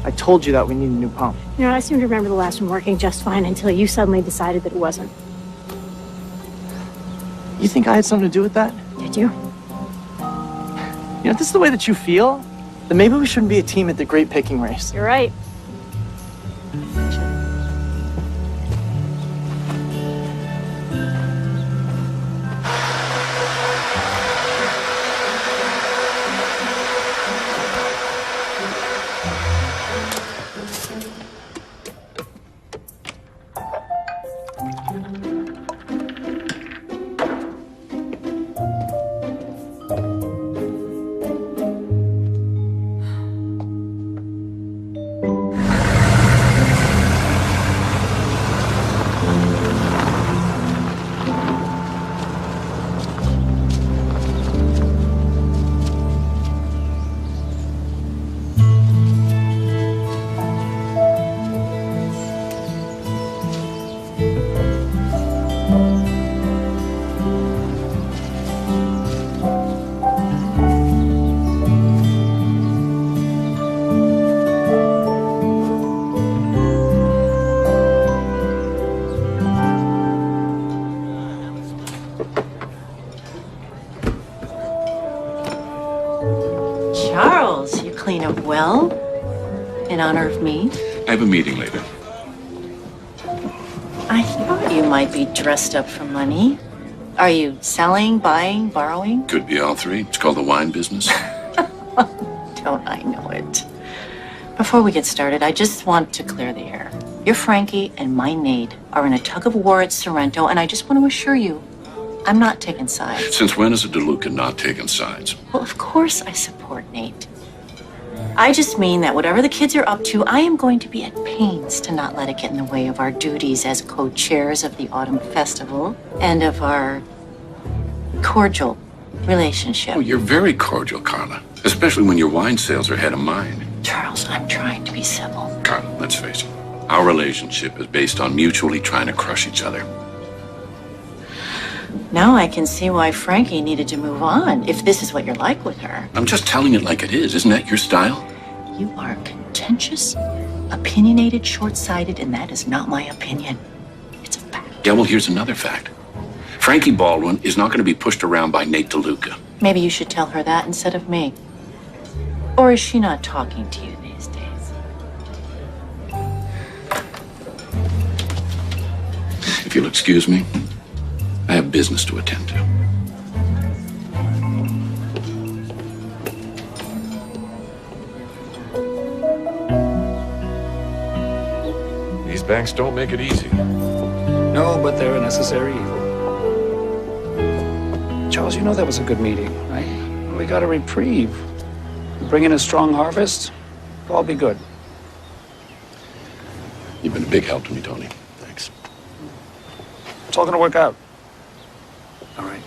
I told you that we need a new pump. You know, I seem to remember the last one working just fine until you suddenly decided that it wasn't. You think I had something to do with that? Did you? You know, if this is the way that you feel, then maybe we shouldn't be a team at the grape picking race. You're right. In honor of me? I have a meeting later. I thought you might be dressed up for money. Are you selling, buying, borrowing? Could be all three. It's called the wine business. Don't I know it? Before we get started, I just want to clear the air. Your Frankie and my Nate are in a tug of war at Sorrento, and I just want to assure you, I'm not taking sides. Since when is a DeLuca not taking sides? Well, of course I support Nate. I just mean that whatever the kids are up to, I am going to be at pains to not let it get in the way of our duties as co-chairs of the Autumn Festival and of our cordial relationship. Oh, you're very cordial, Carla. Especially when your wine sales are ahead of mine. Charles, I'm trying to be civil. Carla, let's face it. Our relationship is based on mutually trying to crush each other. Now I can see why Frankie needed to move on, if this is what you're like with her. I'm just telling it like it is. Isn't that your style? You are contentious, opinionated, short-sighted, and that is not my opinion. Yeah, well, here's another fact. Frankie Baldwin is not going to be pushed around by Nate DeLuca. Maybe you should tell her that instead of me. Or is she not talking to you these days? If you'll excuse me, I have business to attend to. These banks don't make it easy. No, but they're a necessary evil. Charles, you know that was a good meeting, right? We got a reprieve. Bring in a strong harvest, it'll all be good. You've been a big help to me, Tony. Thanks. It's all gonna work out. All right.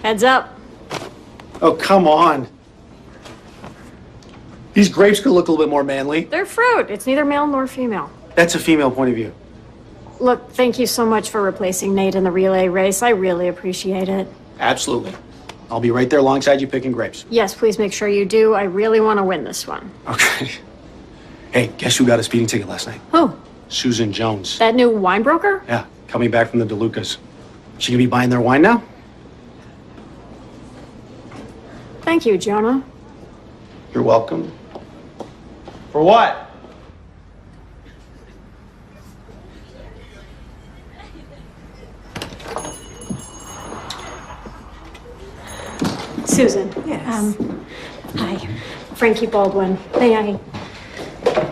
Heads up. Oh, come on. These grapes could look a little bit more manly. They're fruit. It's neither male nor female. That's a female point of view. Look, thank you so much for replacing Nate in the relay race. I really appreciate it. Absolutely. I'll be right there alongside you picking grapes. Yes, please make sure you do. I really want to win this one. Okay. Hey, guess who got a speeding ticket last night? Who? Susan Jones. That new wine broker? Yeah, coming back from the DeLucas. She gonna be buying their wine now? Thank you, Jonah. You're welcome. For what? Susan. Yes. Hi. Frankie Baldwin. May I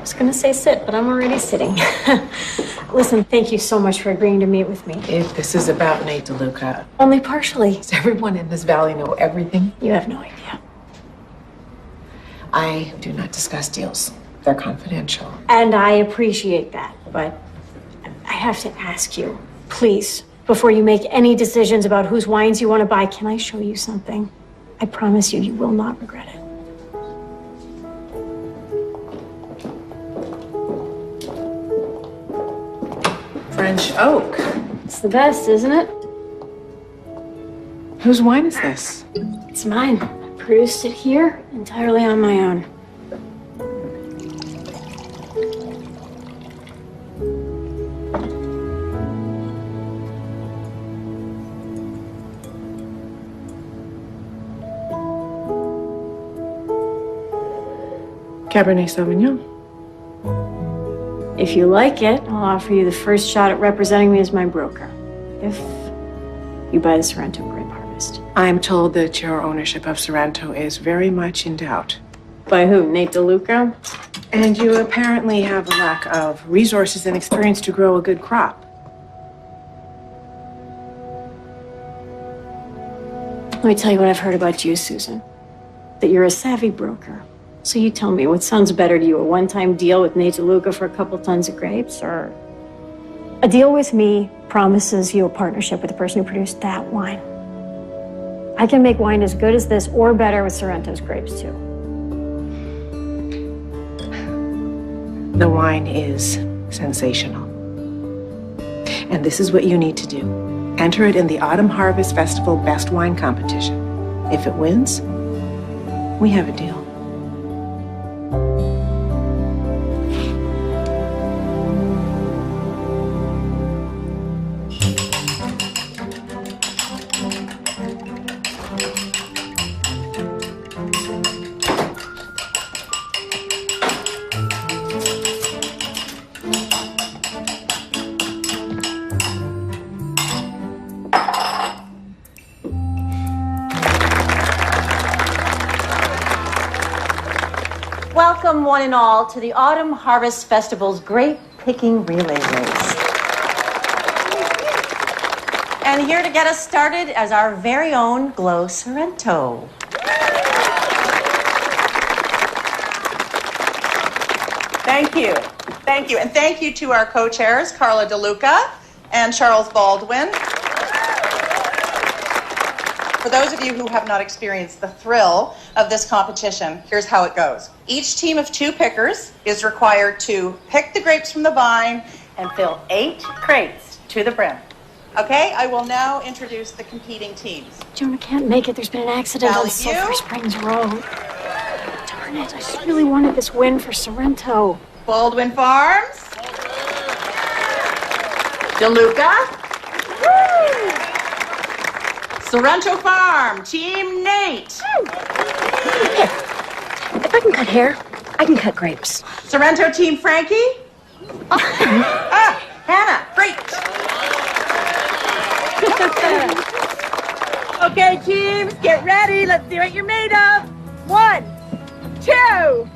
was gonna say sit, but I'm already sitting. Listen, thank you so much for agreeing to meet with me. If this is about Nate DeLuca, Only partially. does everyone in this valley know everything? You have no idea. I do not discuss deals. They're confidential. And I appreciate that, but I have to ask you, please, before you make any decisions about whose wines you want to buy, can I show you something? I promise you, you will not regret it. French oak. It's the best, isn't it? Whose wine is this? It's mine. I produced it here entirely on my own. Cabernet Sauvignon. If you like it, I'll offer you the first shot at representing me as my broker. If you buy the Sorrento Grape Harvest. I'm told that your ownership of Sorrento is very much in doubt. By who? Nate DeLuca? And you apparently have a lack of resources and experience to grow a good crop. Let me tell you what I've heard about you, Susan. That you're a savvy broker. So you tell me, what sounds better to you? A one-time deal with Nate DeLuca for a couple tons of grapes? Or a deal with me promises you a partnership with the person who produced that wine? I can make wine as good as this or better with Sorrento's grapes, too. The wine is sensational. And this is what you need to do. Enter it in the Autumn Harvest Festival Best Wine Competition. If it wins, we have a deal. Welcome, one and all, to the Autumn Harvest Festival's Grape Picking Relay Race. And here to get us started is our very own Glo Sorrento. Thank you. Thank you. And thank you to our co-chairs, Carla DeLuca and Charles Baldwin. For those of you who have not experienced the thrill of this competition, here's how it goes. Each team of 2 pickers is required to pick the grapes from the vine and fill 8 crates to the brim. Okay, I will now introduce the competing teams. Jonah can't make it. There's been an accident Valley on Sulphur Springs Road. Darn it, I just really wanted this win for Sorrento. Baldwin Farms. DeLuca. Sorrento Farm, Team Nate. If I can cut hair, I can cut grapes. Sorrento Team Frankie. Hannah, great. Okay, teams, get ready. Let's see what you're made of. 1, 2,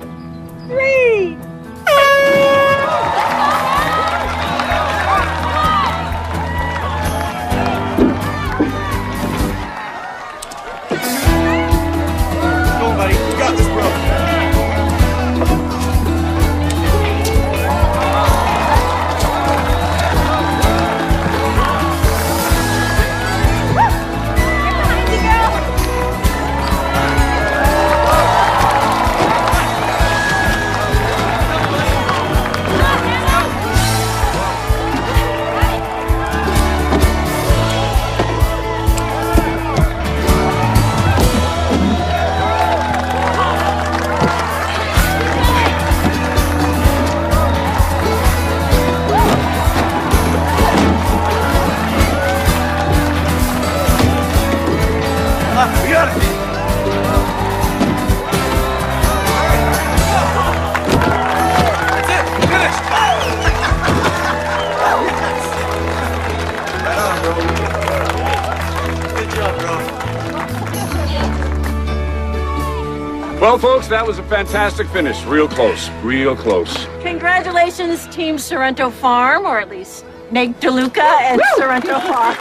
3. Go, buddy. You got this, bro. We got it. That's it. Finished. Right on, bro. Good job, bro. Well, folks, that was a fantastic finish. Real close. Real close. Congratulations, Team Sorrento Farm, or at least Nate DeLuca and Sorrento Farm.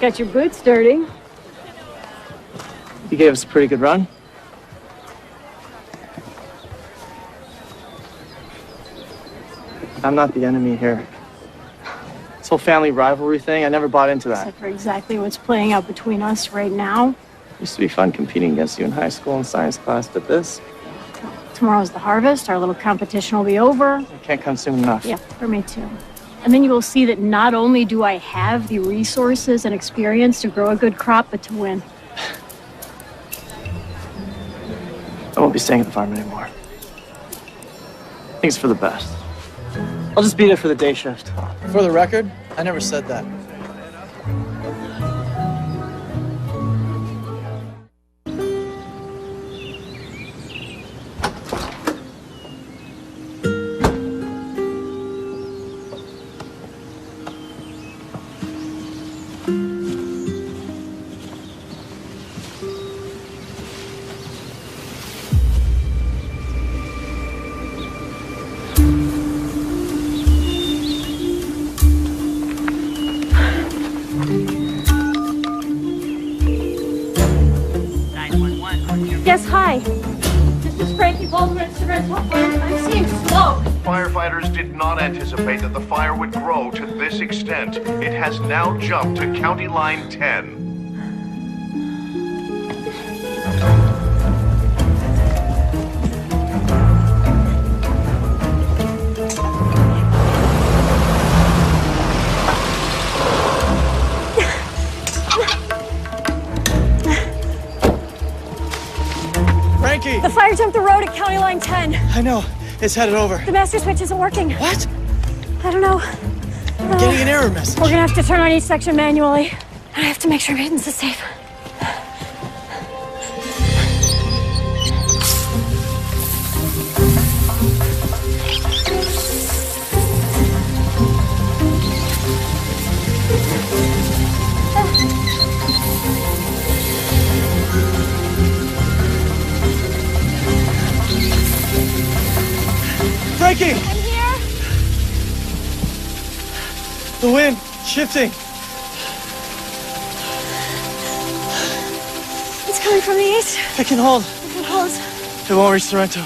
Got your boots dirty. You gave us a pretty good run. I'm not the enemy here. This whole family rivalry thing, I never bought into that. Except for exactly what's playing out between us right now. Used to be fun competing against you in high school and science class, but this, Tomorrow's the harvest. Our little competition will be over. it can't come soon enough. Yeah, for me too. And then you will see that not only do I have the resources and experience to grow a good crop, but to win. I won't be staying at the farm anymore. I think it's for the best. I'll just be there for the day shift. For the record, I never said that. Yes, hi. This is Frankie Baldwin, Sorrento Farm. I'm seeing smoke. Firefighters did not anticipate that the fire would grow to this extent. It has now jumped to County Line 10. Frankie! The fire jumped the road at County Line 10. I know. It's headed over. The master switch isn't working. What? I don't know. I'm getting an error message. We're gonna have to turn on each section manually. I have to make sure maintenance is safe. The wind shifting. It's coming from the east. It can hold. It can hold. It won't reach Sorrento.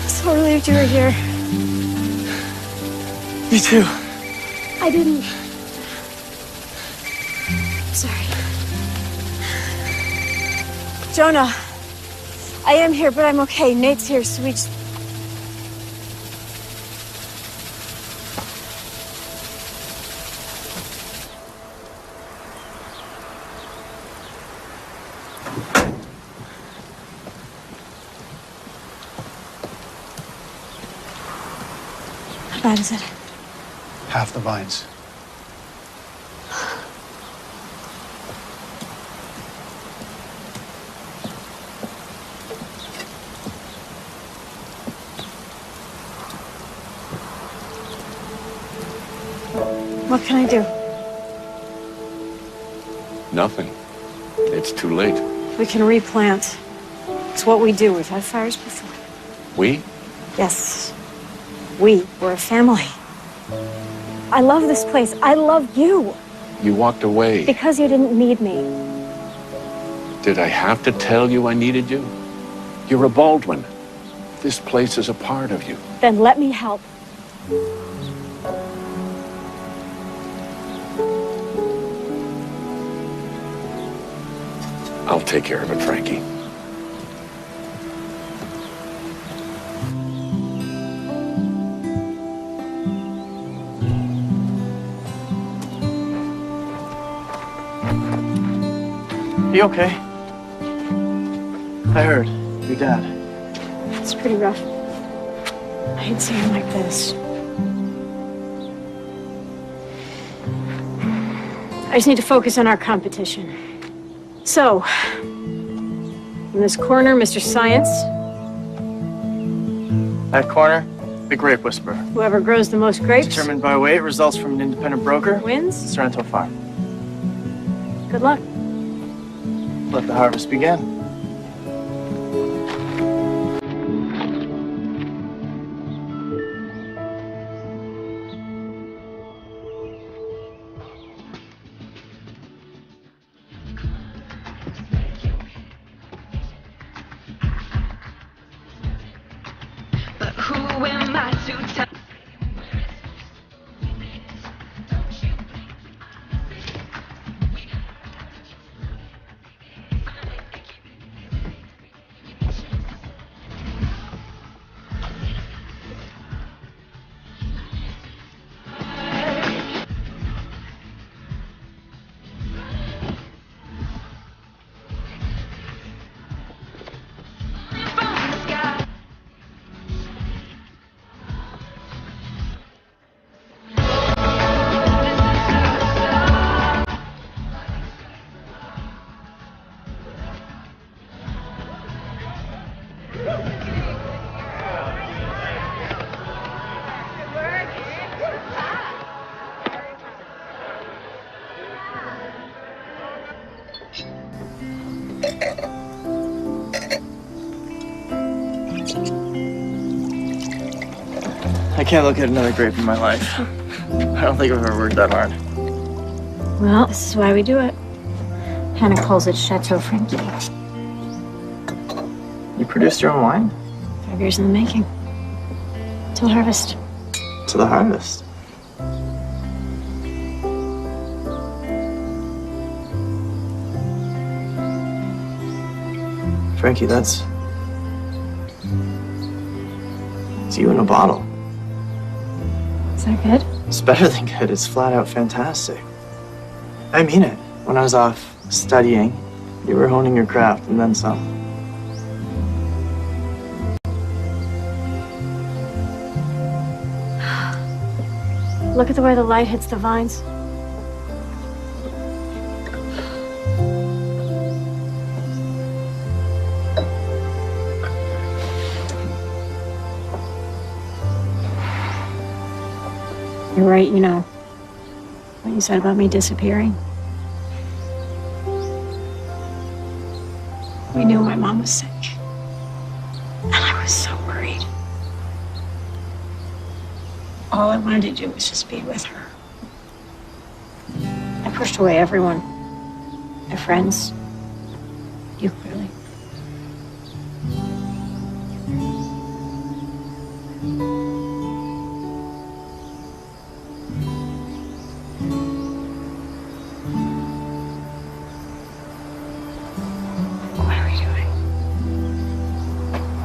So relieved you were here. Me too. I didn't. Sorry. Jonah, I am here, but I'm okay. Nate's here, so we just... How bad is it? Half the vines. What can I do? Nothing. It's too late. We can replant. It's what we do. We've had fires before. We? Yes. We're a family. I love this place. I love you. You walked away. Because you didn't need me. Did I have to tell you I needed you? You're a Baldwin. This place is a part of you. Then let me help. I'll take care of it, Frankie. You okay? I heard. Your dad. It's pretty rough. I hadn't seen him like this. I just need to focus on our competition. So, in this corner, Mr. Science. That corner, the grape whisperer. Whoever grows the most grapes Determined by weight, results from an independent broker. wins. Sorrento Farm. Good luck. Let the harvest begin. Who am I to tell? I can't look at another grape in my life. I don't think I've ever worked that hard. Well, this is why we do it. Hannah calls it Chateau Frankie. You produced your own wine? 5 years in the making. Till harvest. To the harvest. Frankie, that's... It's you in a bottle. Is that good? It's better than good. It's flat out fantastic. I mean it. When I was off studying, you were honing your craft and then some. Look at the way the light hits the vines. You're right, you know, what you said about me disappearing. We knew my mom was sick. And I was so worried. All I wanted to do was just be with her. I pushed away everyone. My friends. You, clearly. What are we doing?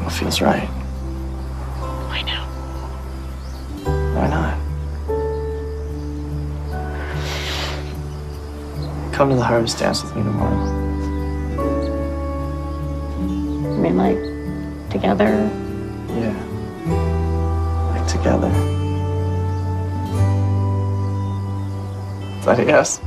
What feels right? Why now? Why not? Come to the harvest dance with me tomorrow. I mean, like, together? Yeah. Like together. Is that a yes?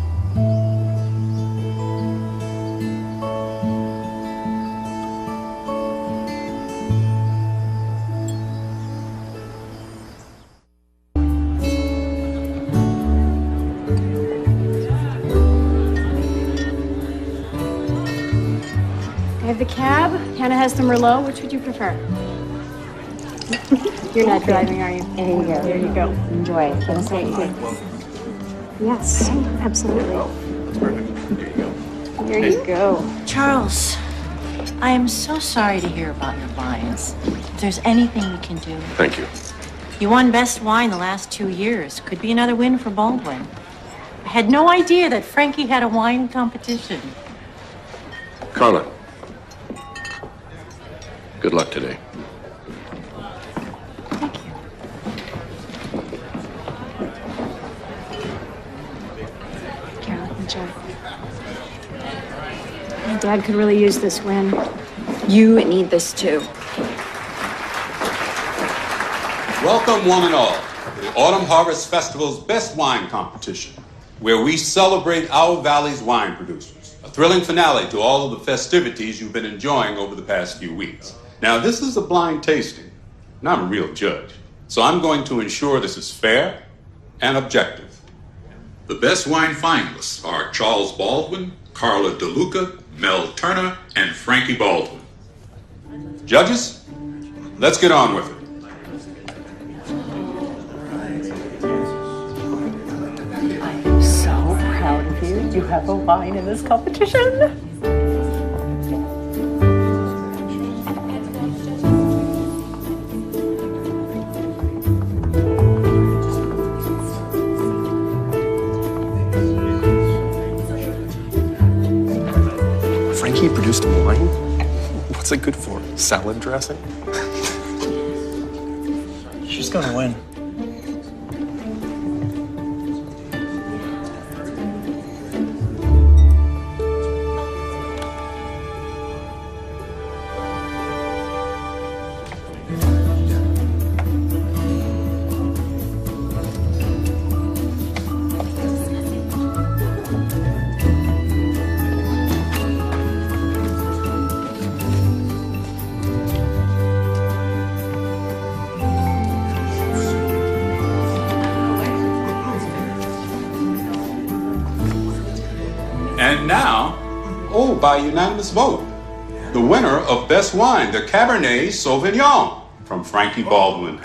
I have the cab. Hannah has the Merlot. Which would you prefer? You're not driving, are you? There you go. There you go. Enjoy. Get us Thank you. Yes, absolutely. That's perfect. There you go. There you go. Charles, I am so sorry to hear about your vines. If there's anything we can do. Thank you. You won Best Wine the last 2 years. Could be another win for Baldwin. I had no idea that Frankie had a wine competition. Carla. Good luck today. Carol, enjoy. My dad could really use this win. You need this too. Welcome, one and all, to the Autumn Harvest Festival's Best Wine Competition, where we celebrate our valley's wine producers. A thrilling finale to all of the festivities you've been enjoying over the past few weeks. Now, this is a blind tasting, and I'm a real judge, so I'm going to ensure this is fair and objective. The best wine finalists are Charles Baldwin, Carla DeLuca, Mel Turner, and Frankie Baldwin. Judges, let's get on with it. I'm so proud of you. You have a wine in this competition. Frankie produced wine? What's it good for? Salad dressing? She's gonna win. And now, by unanimous vote, the winner of Best Wine, the Cabernet Sauvignon from Frankie Baldwin.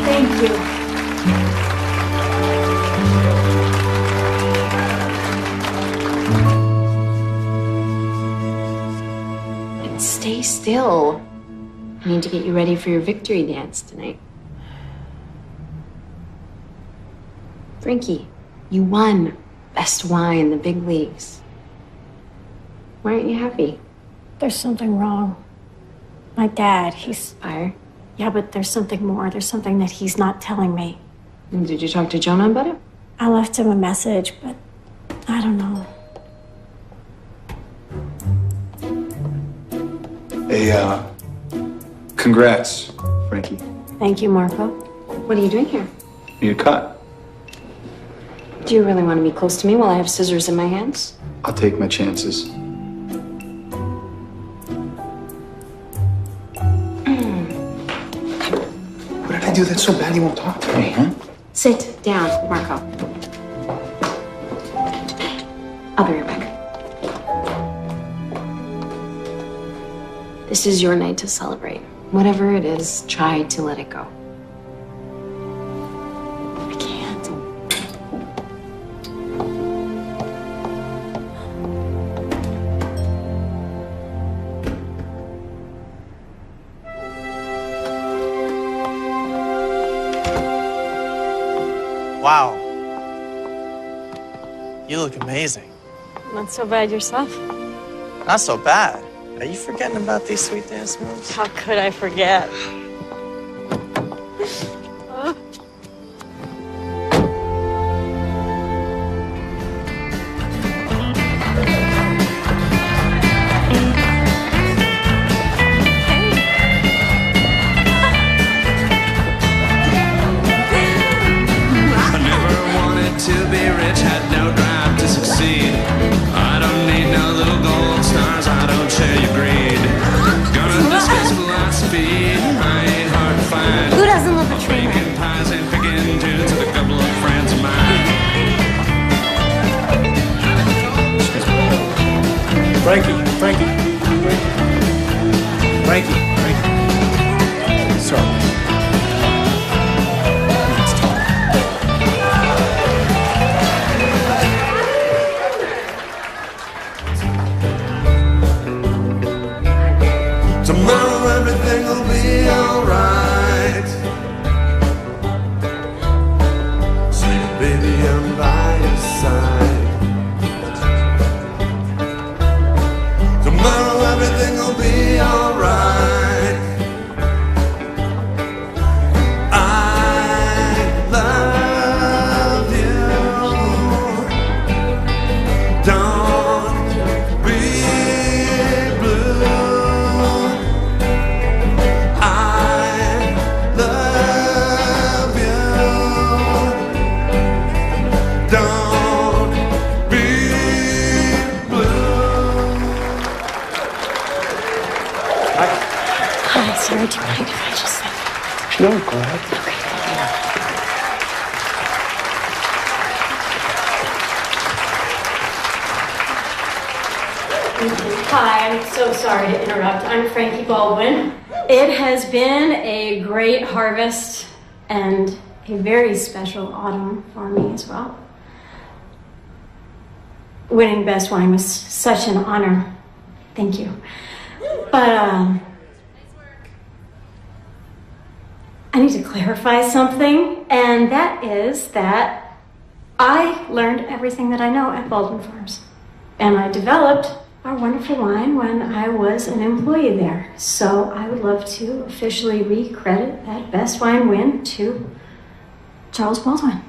Thank you. And stay still. I need to get you ready for your victory dance tonight. Frankie, you won Best Wine in the big leagues. Why aren't you happy? There's something wrong. My dad, he's... Fire? Yeah, but there's something more. There's something that he's not telling me. And did you talk to Jonah about it? I left him a message, but I don't know. Hey, congrats, Frankie. Thank you, Marco. What are you doing here? Need a cut. Do you really want to be close to me while I have scissors in my hands? I'll take my chances. What did I do that's so bad he won't talk to me, huh? Sit down, Marco. I'll be right back. This is your night to celebrate. Whatever it is, try to let it go. I can't. Wow. You look amazing. Not so bad yourself. Not so bad. Are you forgetting about these sweet dance moves? How could I forget? I never wanted to be rich, had no drive to succeed. I don't need no little gold stars, I don't share your greed. Gonna discuss philosophy, I ain't hard to find. Who doesn't love a train wreck? Baking pies and picking tunes with a couple of friends of mine. Frankie. Sorry. Let's talk. Tomorrow everything will be alright. Sweet baby, I'm by your side. Tomorrow everything will be alright. I love you. Don't be blue. I love you. Don't be blue. Hi, sorry, do you mind if I just like... No, go ahead. Hi, I'm so sorry to interrupt. I'm Frankie Baldwin. It has been a great harvest and a very special autumn for me as well. Winning Best Wine was such an honor. Thank you. But, I need to clarify something, and that is that I learned everything that I know at Baldwin Farms. And I developed our wonderful wine when I was an employee there. So I would love to officially recredit that Best Wine win to Charles Baldwin.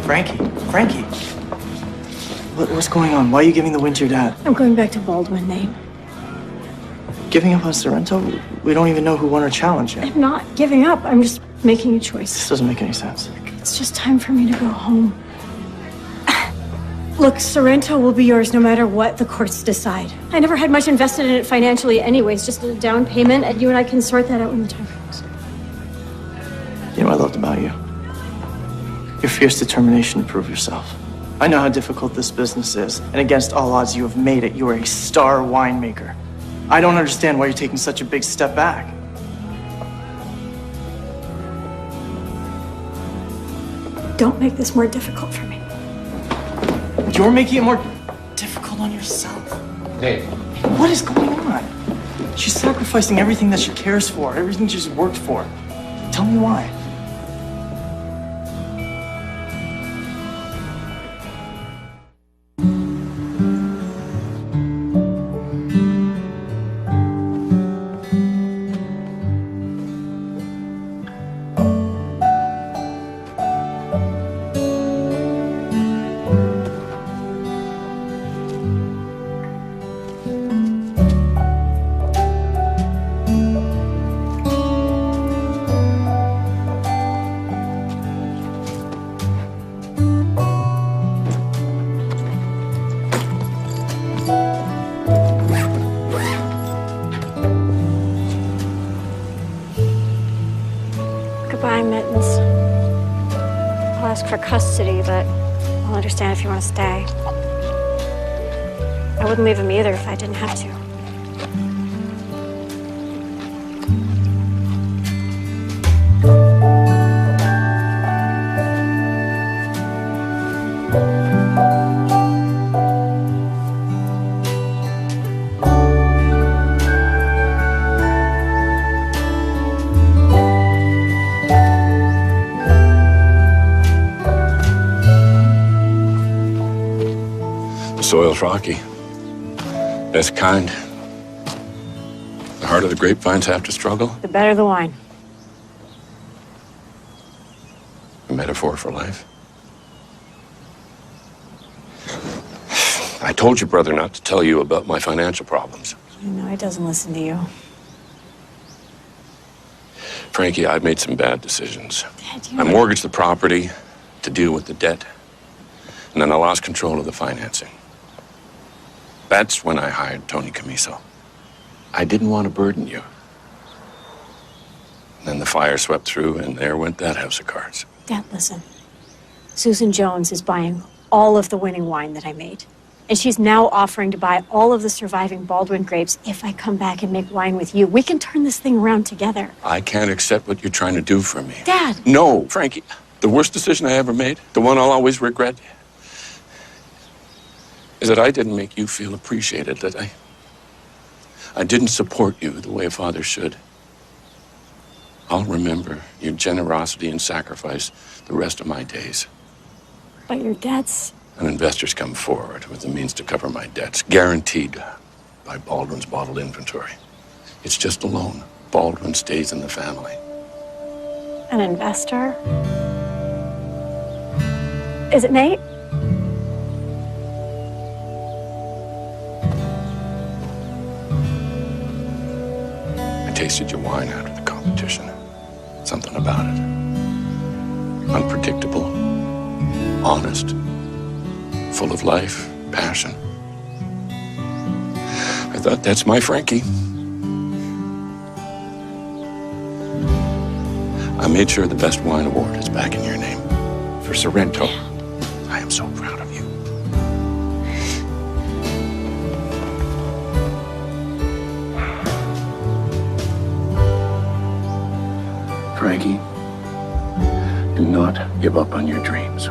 Frankie. What's going on? Why are you giving the win to your dad? I'm going back to Baldwin, Nate. Giving up on Sorrento? We don't even know who won our challenge yet. I'm not giving up. I'm just making a choice. This doesn't make any sense. It's just time for me to go home. Look, Sorrento will be yours no matter what the courts decide. I never had much invested in it financially anyways, just a down payment, and you and I can sort that out when the time comes. You know what I loved about you? Your fierce determination to prove yourself. I know how difficult this business is, and against all odds, you have made it. You are a star winemaker. I don't understand why you're taking such a big step back. Don't make this more difficult for me. You're making it more difficult on yourself. Dave. What is going on? She's sacrificing everything that she cares for, everything she's worked for. Tell me why. I'll ask for custody, but I'll understand if you want to stay. I wouldn't leave him either if I didn't have to. The soil's rocky. Best kind. The heart of the grapevines have to struggle. The better the wine. A metaphor for life. I told your brother not to tell you about my financial problems. You know, he doesn't listen to you. Frankie, I've made some bad decisions. Dad, I mortgaged the property to deal with the debt, and then I lost control of the financing. That's when I hired Tony Camiso. I didn't want to burden you. And then the fire swept through, and there went that house of cards. Dad, listen. Susan Jones is buying all of the winning wine that I made. And she's now offering to buy all of the surviving Baldwin grapes if I come back and make wine with you. We can turn this thing around together. I can't accept what you're trying to do for me. Dad! No, Frankie. The worst decision I ever made, the one I'll always regret, is that I didn't make you feel appreciated, that I didn't support you the way a father should. I'll remember your generosity and sacrifice the rest of my days. But your debts... And investors come forward with the means to cover my debts, guaranteed by Baldwin's bottled inventory. It's just a loan. Baldwin stays in the family. An investor? Is it Nate? I tasted your wine after the competition. Something about it. Unpredictable, honest, full of life, passion. I thought, that's my Frankie. I made sure the Best Wine Award is back in your name. For Sorrento. I am so proud of you. Frankie, do not give up on your dreams.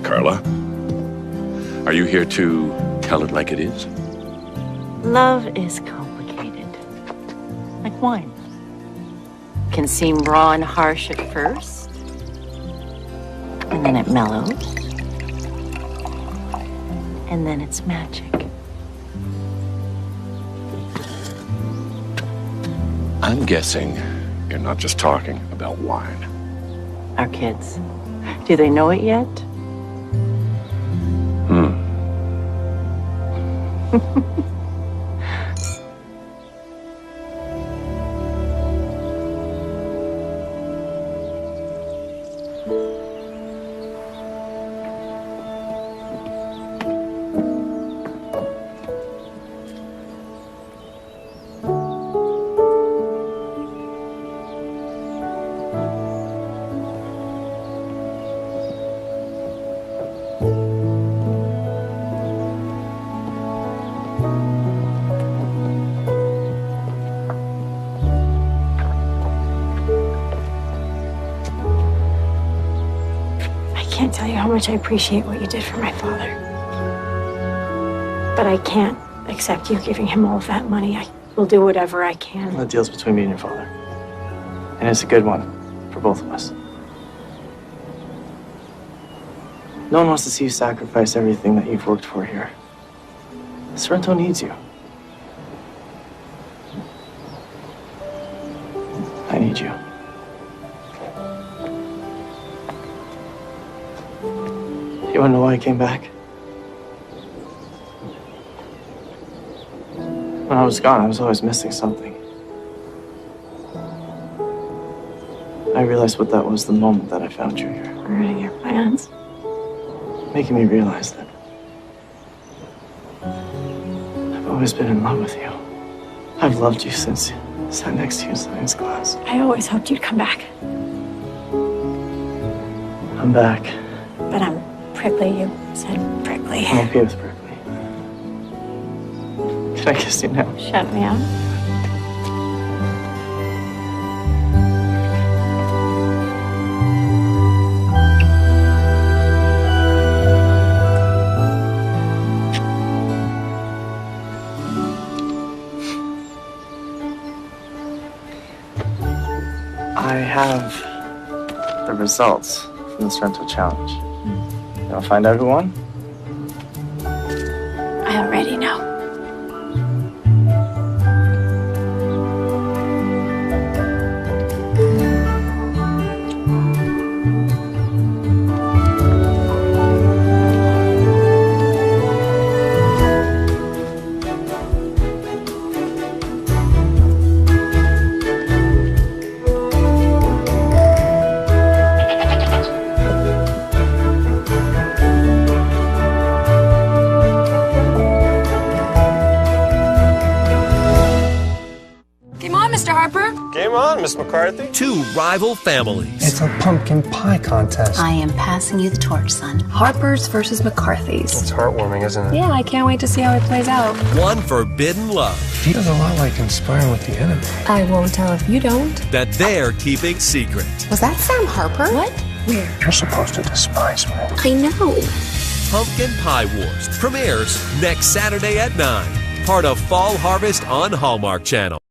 Carla, are you here to tell it like it is? Love is complicated. Like wine. Can seem raw and harsh at first, and then it mellows, and then it's magic. I'm guessing you're not just talking about wine. Our kids. Do they know it yet? I can't tell you how much I appreciate what you did for my father. But I can't accept you giving him all of that money. I will do whatever I can. The deal's between me and your father. And it's a good one for both of us. No one wants to see you sacrifice everything that you've worked for here. Sorrento needs you. I need you. You wanna know why I came back? When I was gone, I was always missing something. I realized what that was the moment that I found you here. Ruining your plans. Making me realize that I've always been in love with you. I've loved you since I sat next to you in science class. I always hoped you'd come back. I'm back. But I'm prickly. You said prickly. I'm okay with prickly. Can I kiss you now? Shut me up. I have the results from the Sorrento challenge. You want to find out who won? I already know. Game on, Miss McCarthy. Two rival families. It's a pumpkin pie contest. I am passing you the torch, son. Harper's versus McCarthy's. It's heartwarming, isn't it? Yeah, I can't wait to see how it plays out. One forbidden love. He does a lot like conspiring with the enemy. I won't tell if you don't. That they're keeping secret. Was that Sam Harper? What? Where? You're supposed to despise me. I know. Pumpkin Pie Wars premieres next Saturday at 9. Part of Fall Harvest on Hallmark Channel.